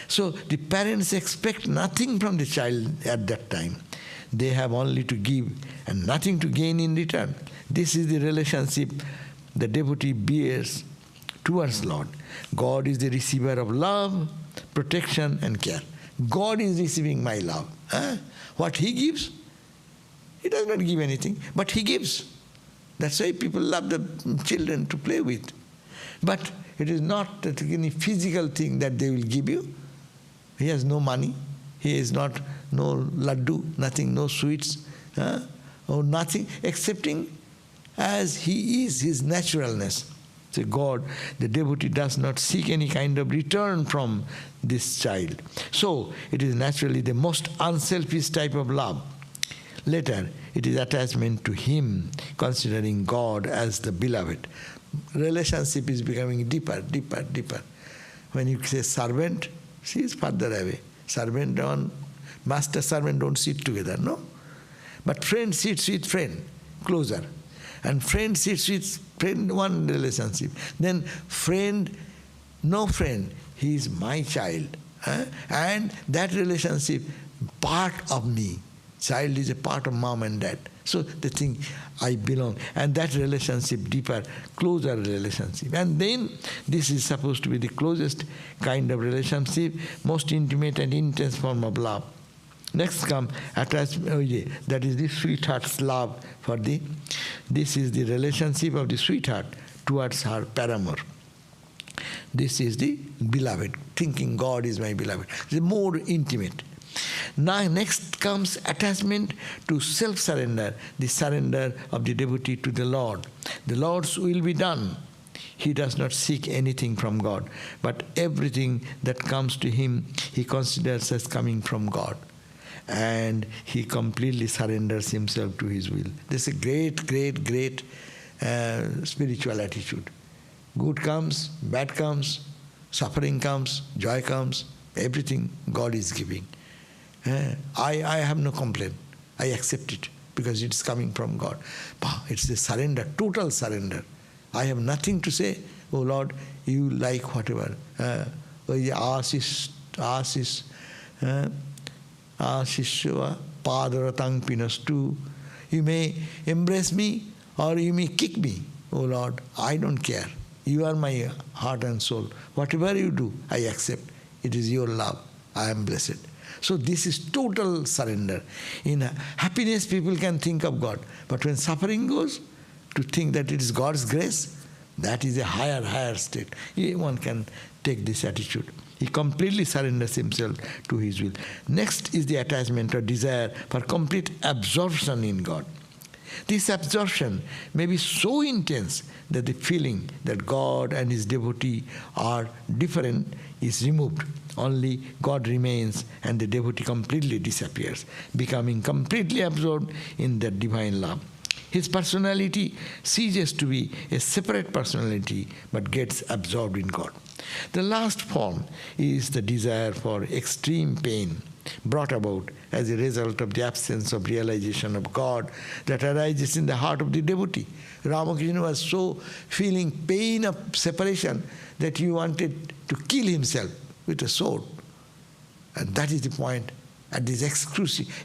So the parents expect nothing from the child at that time. They have only to give and nothing to gain in return. This is the relationship the devotee bears towards Lord. God is the receiver of love, protection and care. God is receiving my love. What He gives, He does not give anything, but He gives. That's why people love the children to play with. But it is not any physical thing that they will give you. He has no money. He is not, no laddu, nothing, no sweets, or nothing, excepting as He is, His naturalness. So God, the devotee does not seek any kind of return from this child. So it is naturally the most unselfish type of love. Later, it is attachment to Him, considering God as the beloved. Relationship is becoming deeper, deeper, deeper. When you say servant, she is further away. Servant and master servant don't sit together, no? But friend sits with friend, closer. And friend sits with friend, one relationship. Then friend, no friend, he is my child. And that relationship, part of me. Child is a part of mom and dad. So they think I belong. And that relationship, deeper, closer relationship. And then this is supposed to be the closest kind of relationship, most intimate and intense form of love. Next comes attachment, that is the sweetheart's love for the, this is the relationship of the sweetheart towards her paramour. This is the beloved, thinking God is my beloved. It's more intimate. Now next comes attachment to self-surrender, the surrender of the devotee to the Lord. The Lord's will be done. He does not seek anything from God, but everything that comes to him, he considers as coming from God. And he completely surrenders himself to his will. This is a great, great, great spiritual attitude. Good comes, bad comes, suffering comes, joy comes, everything God is giving. I have no complaint. I accept it because it's coming from God. It's a surrender, total surrender. I have nothing to say, oh Lord, you like whatever. Asishva padaratang pinastu. You may embrace me or you may kick me. Oh Lord, I don't care. You are my heart and soul. Whatever you do, I accept. It is your love. I am blessed. So this is total surrender. In happiness, people can think of God. But when suffering goes, to think that it is God's grace, that is a higher state. One can take this attitude. He completely surrenders himself to his will. Next is the attachment or desire for complete absorption in God. This absorption may be so intense that the feeling that God and his devotee are different is removed. Only God remains and the devotee completely disappears, becoming completely absorbed in that divine love. His personality ceases to be a separate personality but gets absorbed in God. The last form is the desire for extreme pain brought about as a result of the absence of realization of God that arises in the heart of the devotee. Ramakrishna was so feeling pain of separation that he wanted to kill himself with a sword. And that is the point. At this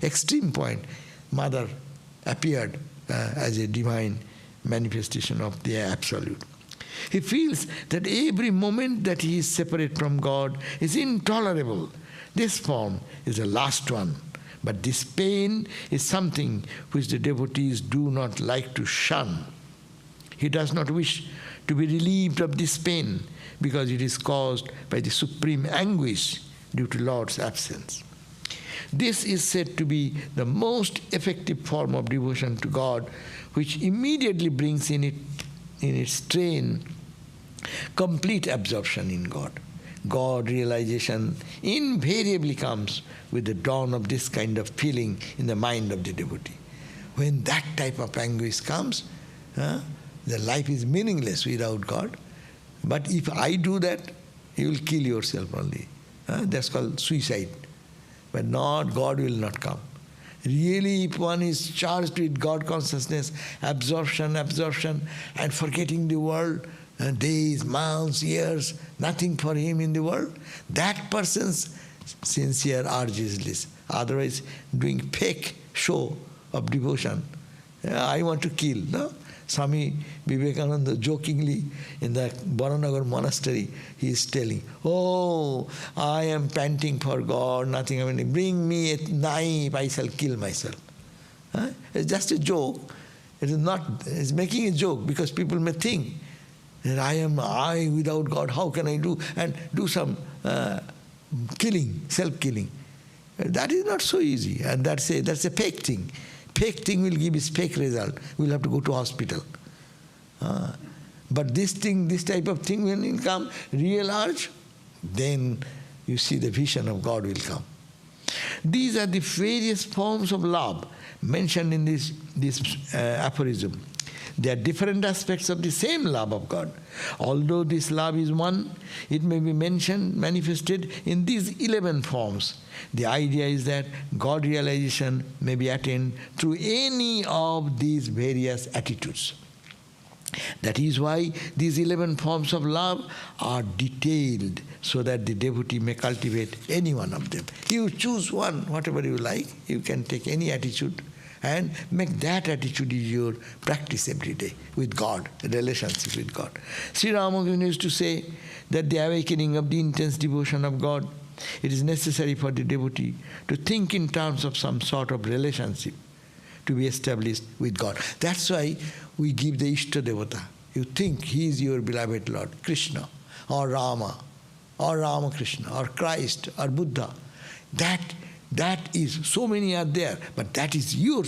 extreme point, Mother appeared as a divine manifestation of the Absolute. He feels that every moment that he is separate from God is intolerable. This form is the last one. But this pain is something which the devotees do not like to shun. He does not wish to be relieved of this pain because it is caused by the supreme anguish due to Lord's absence. This is said to be the most effective form of devotion to God, which immediately brings in its train complete absorption in God. God realization invariably comes with the dawn of this kind of feeling in the mind of the devotee. When that type of anguish comes, the life is meaningless without God. But if I do that, you will kill yourself only. That's called suicide. But not, God will not come. Really, if one is charged with God consciousness, absorption, and forgetting the world, days, months, years, nothing for him in the world, that person's sincere urge is this. Otherwise, doing fake show of devotion, I want to kill, no? Swami Vivekananda jokingly in the Baranagar monastery, he is telling, oh, I am panting for God, nothing happening. Bring me a knife, I shall kill myself. Huh? It's just a joke. It is not, it's making a joke because people may think that I without God, how can I do? And do some killing, self-killing. That is not so easy. And that's a fake thing. Fake thing will give its fake result. We'll have to go to hospital. But this type of thing, when it come real urge, then you see the vision of God will come. These are the various forms of love mentioned in this aphorism. They are different aspects of the same love of God. Although this love is one, it may be manifested in these 11 forms. The idea is that God realization may be attained through any of these various attitudes. That is why these 11 forms of love are detailed so that the devotee may cultivate any one of them. You choose one, whatever you like. You can take any attitude and make that attitude your practice every day with God, the relationship with God. Sri Ramakrishna used to say that the awakening of the intense devotion of God, it is necessary for the devotee to think in terms of some sort of relationship to be established with God. That's why we give the Ishta Devata. You think he is your beloved Lord, Krishna, or Rama, or Ramakrishna, or Christ, or Buddha. That is, so many are there, but that is your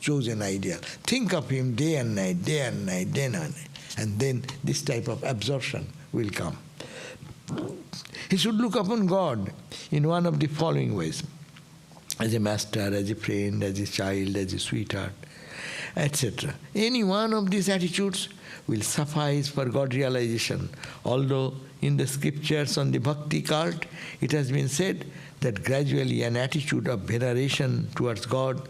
chosen ideal. Think of him day and night, day and night, day and night. And then this type of absorption will come. He should look upon God in one of the following ways: as a master, as a friend, as a child, as a sweetheart, etc. Any one of these attitudes will suffice for God realization. Although in the scriptures on the bhakti cult, it has been said that gradually an attitude of veneration towards God,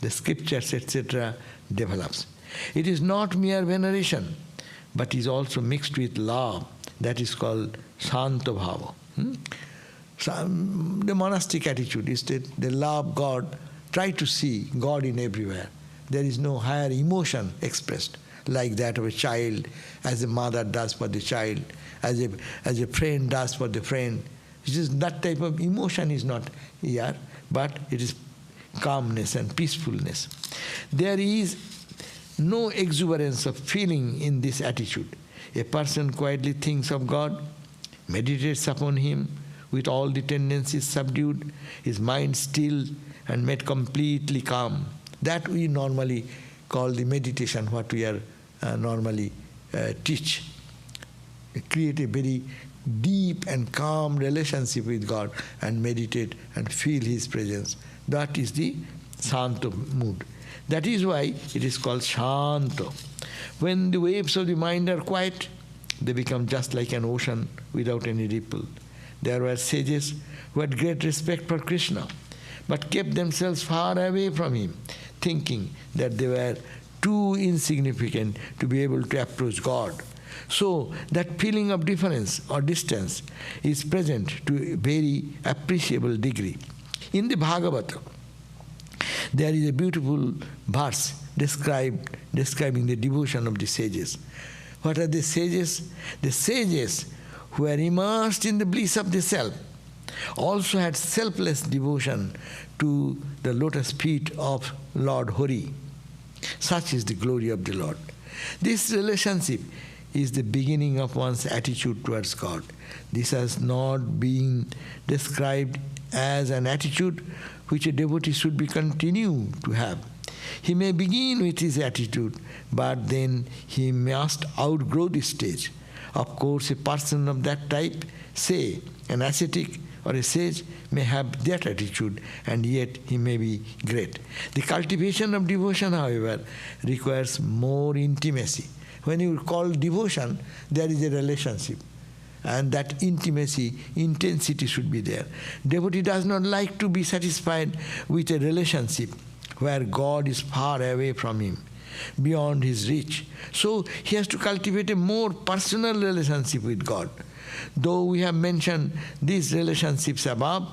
the scriptures, etc., develops. It is not mere veneration, but is also mixed with love. That is called Shanta Bhava. The monastic attitude is that they love God, try to see God in everywhere. There is no higher emotion expressed like that of a child, as a mother does for the child, as a friend does for the friend. It is that type of emotion is not here, but it is calmness and peacefulness. There is no exuberance of feeling in this attitude. A person quietly thinks of God, meditates upon Him with all the tendencies subdued, his mind still and made completely calm. That we normally call the meditation, what we are normally teach. Create a very deep and calm relationship with God and meditate and feel His presence. That is the Shanta mood. That is why it is called Shanta. When the waves of the mind are quiet, they become just like an ocean without any ripple. There were sages who had great respect for Krishna, but kept themselves far away from him, thinking that they were too insignificant to be able to approach God. So that feeling of difference or distance is present to a very appreciable degree. In the Bhagavata, there is a beautiful verse describing the devotion of the sages. What are the sages? The sages who are immersed in the bliss of the self also had selfless devotion to the lotus feet of Lord Hari. Such is the glory of the Lord. This relationship is the beginning of one's attitude towards God. This has not been described as an attitude which a devotee should be continue to have. He may begin with his attitude, but then he must outgrow this stage. Of course, a person of that type, say an ascetic or a sage, may have that attitude, and yet he may be great. The cultivation of devotion, however, requires more intimacy. When you call devotion, there is a relationship, and that intimacy, intensity should be there. Devotee does not like to be satisfied with a relationship where God is far away from him, beyond his reach. So he has to cultivate a more personal relationship with God. Though we have mentioned these relationships above,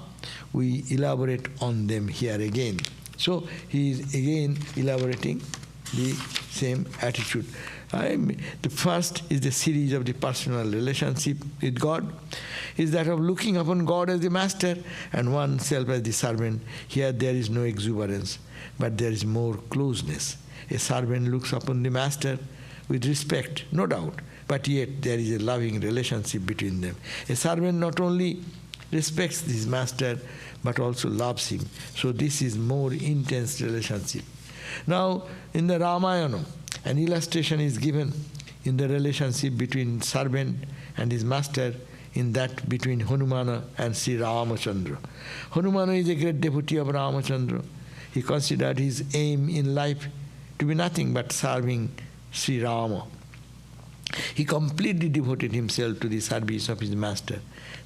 we elaborate on them here again. So he is again elaborating the same attitude. The first is the series of the personal relationship with God, is that of looking upon God as the master and oneself as the servant. Here there is no exuberance, but there is more closeness. A servant looks upon the master with respect, no doubt, but yet there is a loving relationship between them. A servant not only respects his master, but also loves him. So this is more intense relationship. Now, in the Ramayana, an illustration is given in the relationship between servant and his master, in that between Hanumana and Sri Ramachandra. Hanumana is a great devotee of Ramachandra. He considered his aim in life to be nothing but serving Sri Rama. He completely devoted himself to the service of his master.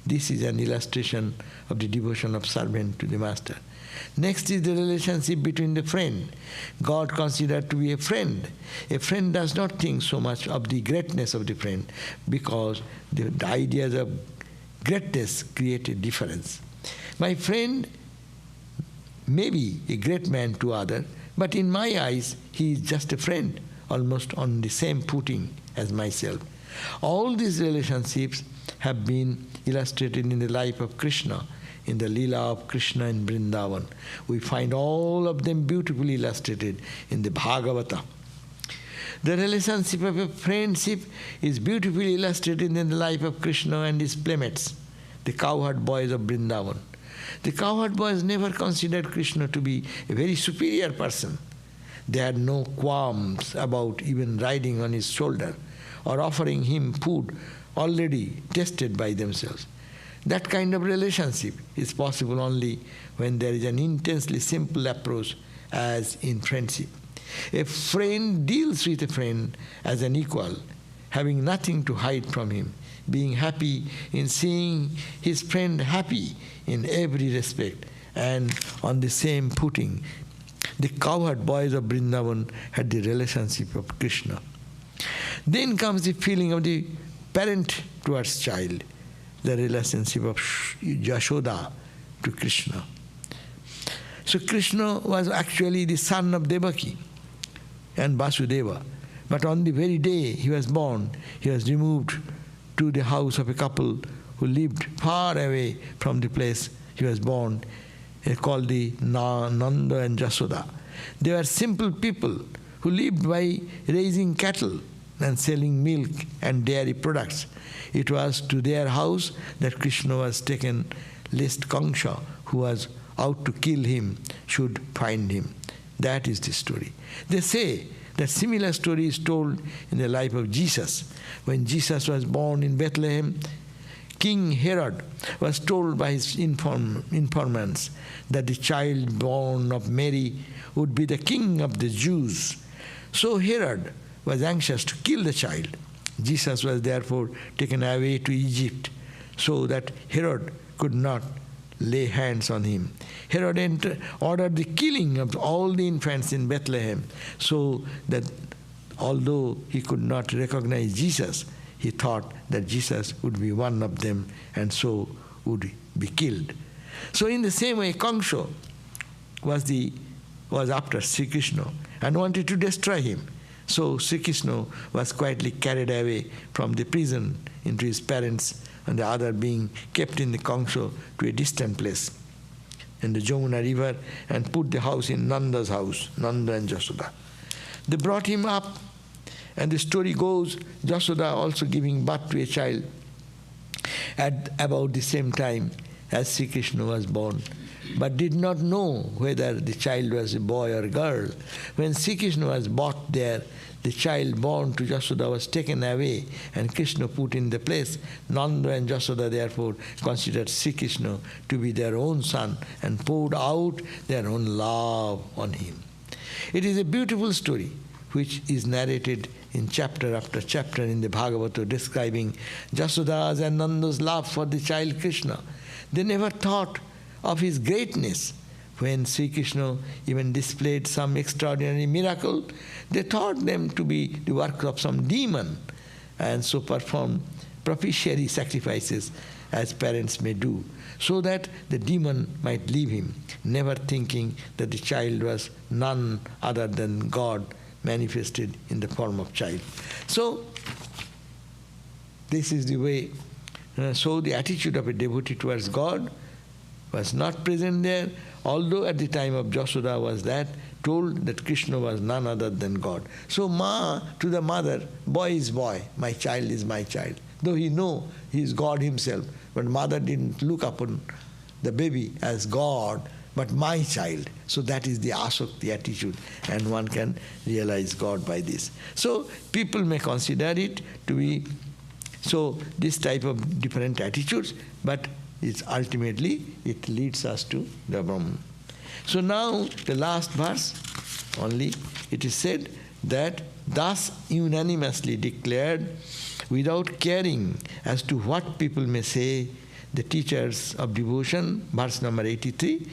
This is an illustration of the devotion of servant to the master. Next is the relationship between the friend. God considered to be a friend. A friend does not think so much of the greatness of the friend, because the ideas of greatness create a difference. My friend may be a great man to others, but in my eyes he is just a friend, almost on the same footing as myself. All these relationships have been illustrated in the life of Krishna, in the Leela of Krishna in Vrindavan. We find all of them beautifully illustrated in the Bhagavata. The relationship of a friendship is beautifully illustrated in the life of Krishna and his playmates, the cowherd boys of Vrindavan. The cowherd boys never considered Krishna to be a very superior person. They had no qualms about even riding on his shoulder or offering him food already tasted by themselves. That kind of relationship is possible only when there is an intensely simple approach, as in friendship. A friend deals with a friend as an equal, having nothing to hide from him, being happy in seeing his friend happy in every respect and on the same footing. The cowherd boys of Vrindavan had the relationship of Krishna. Then comes the feeling of the parent towards child, the relationship of Yashoda to Krishna. So Krishna was actually the son of Devaki and Vasudeva. But on the very day he was born, he was removed to the house of a couple who lived far away from the place he was born, called the Nanda and Jasoda. They were simple people who lived by raising cattle and selling milk and dairy products. It was to their house that Krishna was taken, lest Kamsa, who was out to kill him, should find him. That is the story. They say that similar story is told in the life of Jesus. When Jesus was born in Bethlehem, King Herod was told by his informants that the child born of Mary would be the king of the Jews. So Herod was anxious to kill the child. Jesus was therefore taken away to Egypt so that Herod could not lay hands on him. Herod ordered the killing of all the infants in Bethlehem, so that although he could not recognize Jesus, he thought that Jesus would be one of them and so would be killed. So in the same way, Kamsa was after Sri Krishna and wanted to destroy him. So Sri Krishna was quietly carried away from the prison into his parents, and the other being kept in the Kamsa to a distant place in the Jamuna river, and put the house in Nanda's house, Nanda and Jasoda. They brought him up, and the story goes, Jasoda also giving birth to a child at about the same time as Sri Krishna was born, but did not know whether the child was a boy or a girl. When Sri Krishna was brought there, the child born to Jasoda was taken away and Krishna put in the place. Nanda and Jasoda therefore considered Sri Krishna to be their own son and poured out their own love on him. It is a beautiful story which is narrated in chapter after chapter in the Bhagavata, describing Jasoda's and Nanda's love for the child Krishna. They never thought of his greatness. When Sri Krishna even displayed some extraordinary miracle, they thought them to be the work of some demon, and so performed propitiatory sacrifices as parents may do, so that the demon might leave him, never thinking that the child was none other than God, manifested in the form of child. So, this is the way. So the attitude of a devotee towards God was not present there, although at the time of Jasoda was that told that Krishna was none other than God. So Ma to the mother, boy is boy, my child is my child. Though he know he is God himself, but mother didn't look upon the baby as God, but my child. So that is the asakti attitude, and one can realize God by this. So people may consider it to be so this type of different attitudes, but it's ultimately it leads us to the Brahman. So now the last verse only, it is said that thus unanimously declared, without caring as to what people may say, the teachers of devotion, verse number 83,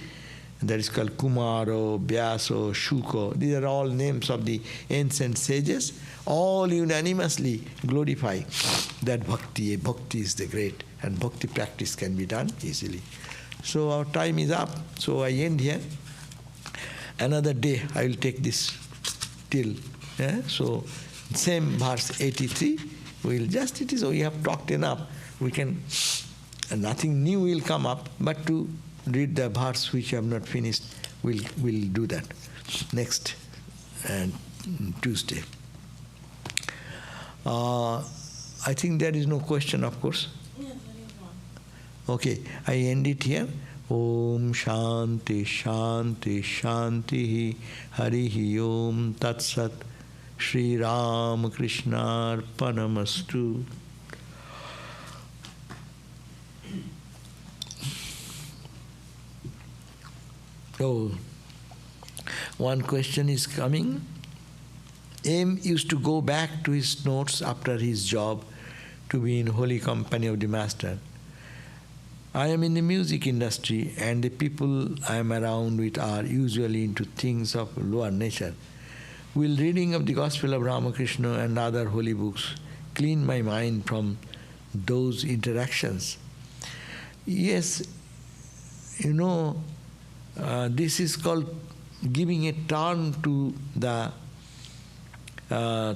that is called Kumaro, Vyaso, Shuko. These are all names of the ancient sages. All unanimously glorify that bhakti is the great, and bhakti practice can be done easily. So our time is up, so I end here. Another day I will take this till. So same verse 83, we have talked enough. We can, nothing new will come up, but to read the verse which I have not finished, we'll do that next Tuesday. I think there is no question, of course. Yes, there is one. Okay, I end it here. Om Shanti Shanti Shanti Harihi Om Tat Sat Shri Ram Krishna Arpanamastu. Oh, one question is coming. M used to go back to his notes after his job to be in holy company of the Master. I am in the music industry, and the people I am around with are usually into things of lower nature. Will reading of the Gospel of Ramakrishna and other holy books clean my mind from those interactions? Yes, this is called giving a turn to the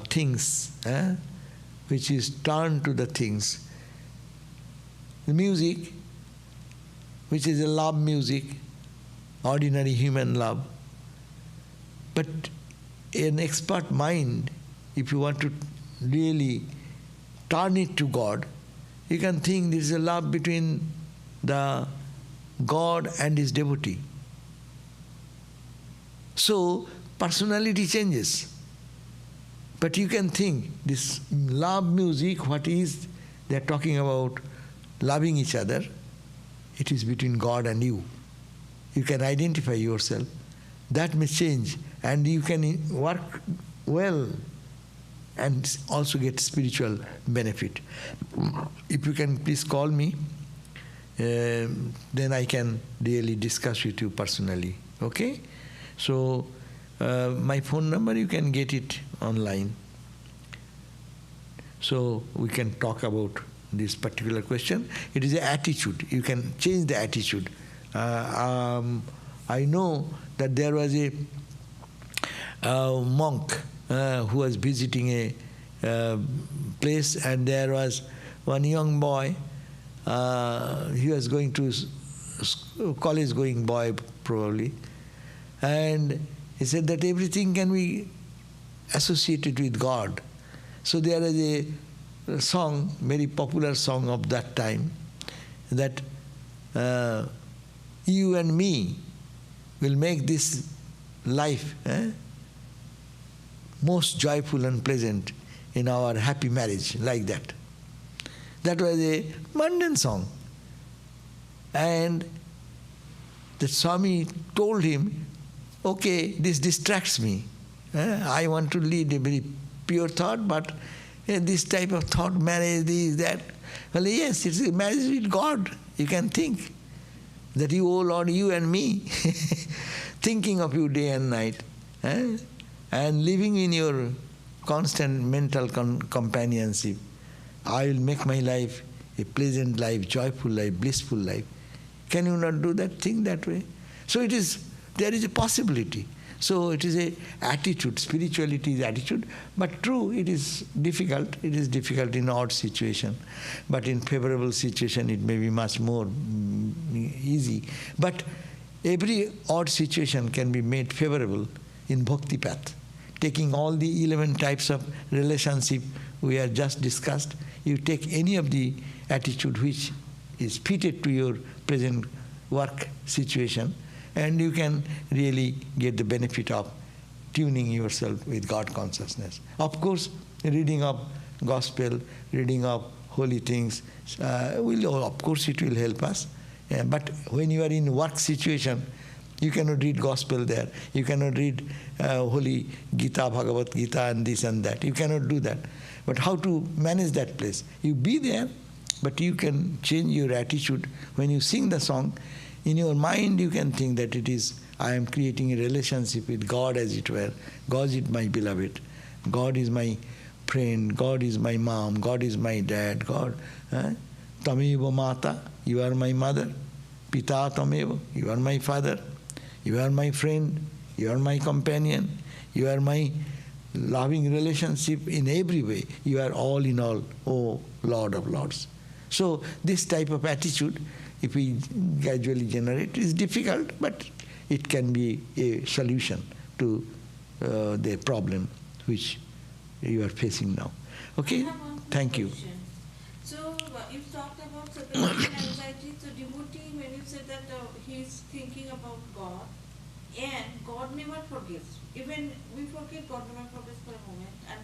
things, which is turn to the things. The music, which is a love music, ordinary human love. But an expert mind, if you want to really turn it to God, you can think this is a love between the God and his devotee. So personality changes. But you can think this love music, what is, they are talking about loving each other. It is between God and you. You can identify yourself. That may change, and you can work well and also get spiritual benefit. If you can please call me, then I can really discuss with you personally. Okay? So my phone number, you can get it online. So we can talk about this particular question. It is an attitude. You can change the attitude. I know that there was a monk who was visiting a place, and there was one young boy. He was going to college-going boy probably, and he said that everything can be associated with God. So there is a song, very popular song of that time, that you and me will make this life most joyful and pleasant in our happy marriage, like that. That was a mundane song. And the Swami told him, okay, this distracts me. I want to lead a very pure thought, but this type of thought, marriage, this, that. Well, yes, it's a marriage with God. You can think that you, oh Lord, you and me, thinking of you day and night, and living in your constant mental companionship. I will make my life a pleasant life, joyful life, blissful life. Can you not do that thing that way? So there is a possibility. So it is a attitude. Spirituality is attitude. But true, it is difficult. It is difficult in odd situation. But in favorable situation, it may be much more easy. But every odd situation can be made favorable in bhakti path. Taking all the 11 types of relationship we have just discussed, you take any of the attitude which is fitted to your present work situation, and you can really get the benefit of tuning yourself with God consciousness. Of course, reading of gospel, reading of holy things, of course it will help us. But when you are in work situation, you cannot read gospel there. You cannot read holy Gita, Bhagavad Gita and this and that. You cannot do that. But how to manage that place? You be there, but you can change your attitude. When you sing the song, in your mind you can think that it is, I am creating a relationship with God as it were. God is my beloved. God is my friend. God is my mom. God is my dad. God. Tameva Mata, you are my mother. Pita Tameva, you are my father. You are my friend. You are my companion. You are my loving relationship in every way. You are all in all, oh Lord of Lords. So this type of attitude, if we gradually generate, is difficult, but it can be a solution to the problem which you are facing now. Okay? Thank you. So you talked about separation anxiety. So devotee, when you said that he is thinking about God, and God never forgets. Even we forget, God never forgets for a moment. And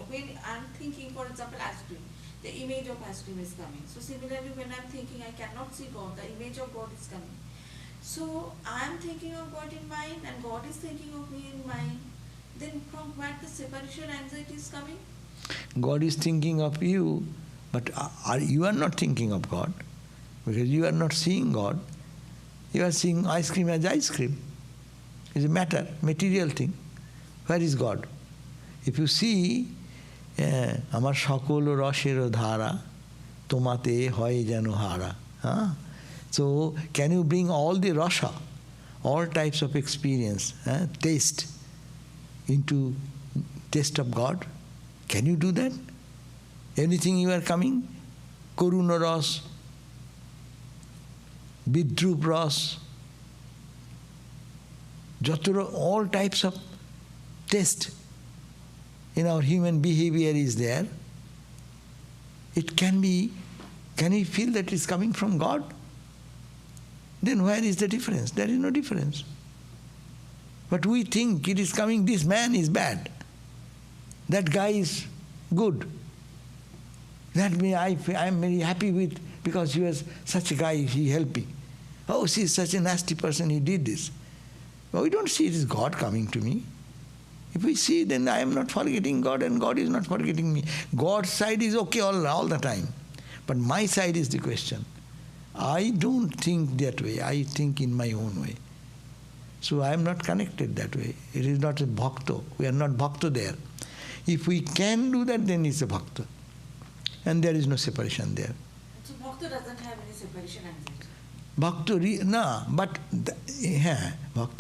when I'm thinking, for example, ice cream, the image of ice cream is coming. So similarly, when I'm thinking I cannot see God, the image of God is coming. So I'm thinking of God in mind, and God is thinking of me in mind. Then from where the separation anxiety is coming? God is thinking of you, but you are not thinking of God, because you are not seeing God. You are seeing ice cream as ice cream. It's a matter, material thing. Where is God? If you see, Amar Shakolo Rashero Dhara, Tomate Hoy Jano Hara. So, can you bring all the Rasha, all types of experience, taste, into taste of God? Can you do that? Anything you are coming? Karuna Ras, Bidrup Ras, Jatara, all types of taste in our human behavior is there. It can be, can we feel that it's coming from God? Then where is the difference? There is no difference. But we think it is coming, this man is bad. That guy is good. That me I am very happy with, because he was such a guy, he helped me. Oh, she is such a nasty person, he did this. But we don't see it is God coming to me. If we see, then I am not forgetting God and God is not forgetting me. God's side is okay all the time. But my side is the question. I don't think that way. I think in my own way. So I am not connected that way. It is not a bhakta. We are not bhakta there. If we can do that, then it's a bhakta. And there is no separation there. So bhakta doesn't have any separation anxiety? Bhakta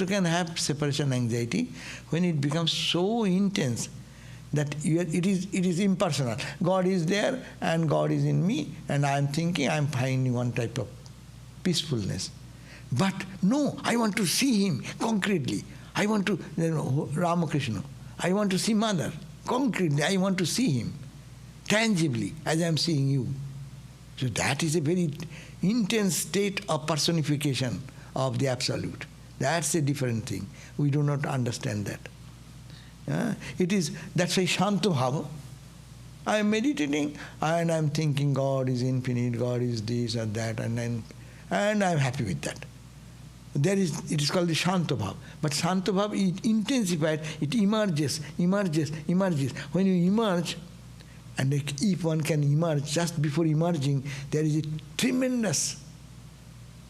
can have separation anxiety when it becomes so intense that it is impersonal. God is there and God is in me, and I am thinking, I am finding one type of peacefulness. But no, I want to see him concretely. I want to, Ramakrishna, I want to see Mother concretely. I want to see him tangibly as I am seeing you. So that is a very intense state of personification of the Absolute. That's a different thing. We do not understand that. That's why Shanta Bhava. I am meditating and I am thinking God is infinite, God is this or that, and I am happy with that. It is called the Shanta Bhava. But Shanta Bhava is intensified, it emerges. When you emerge, and if one can emerge, just before emerging, there is a tremendous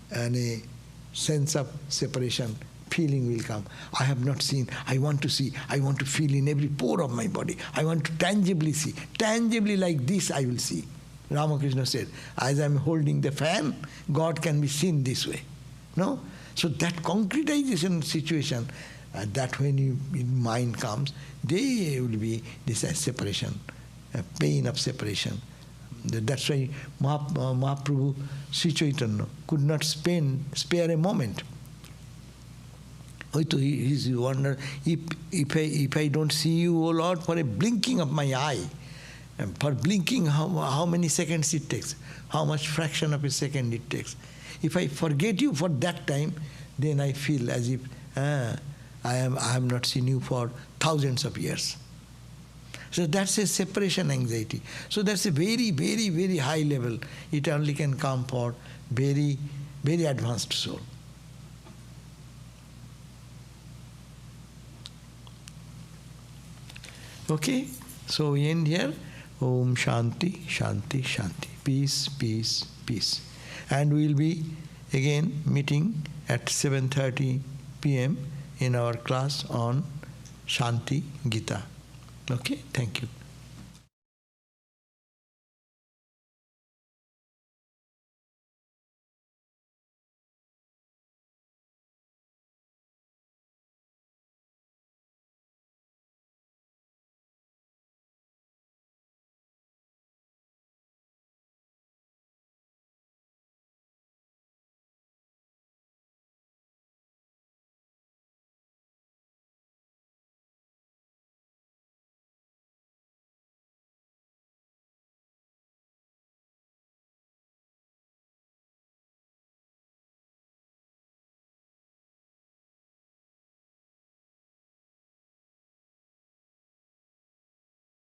and a sense of separation, feeling will come. I have not seen, I want to see, I want to feel in every pore of my body. I want to tangibly see. Tangibly like this I will see. Ramakrishna said, as I am holding the fan, God can be seen this way. No? So that concretization situation, that when mind comes, there will be this separation, pain of separation. That's why Mahaprabhu Sri Chaitanya could not spare a moment. He wondered, if I don't see you, O Lord, for a blinking of my eye, for blinking how many seconds it takes, how much fraction of a second it takes. If I forget you for that time, then I feel as if I have not seen you for thousands of years. So that's a separation anxiety. So that's a very, very, very high level. It only can come for very, very advanced soul. Okay, so we end here. Om Shanti, Shanti, Shanti. Peace, peace, peace. And we will be again meeting at 7:30 p.m. in our class on Shanti Gita. Okay, thank you.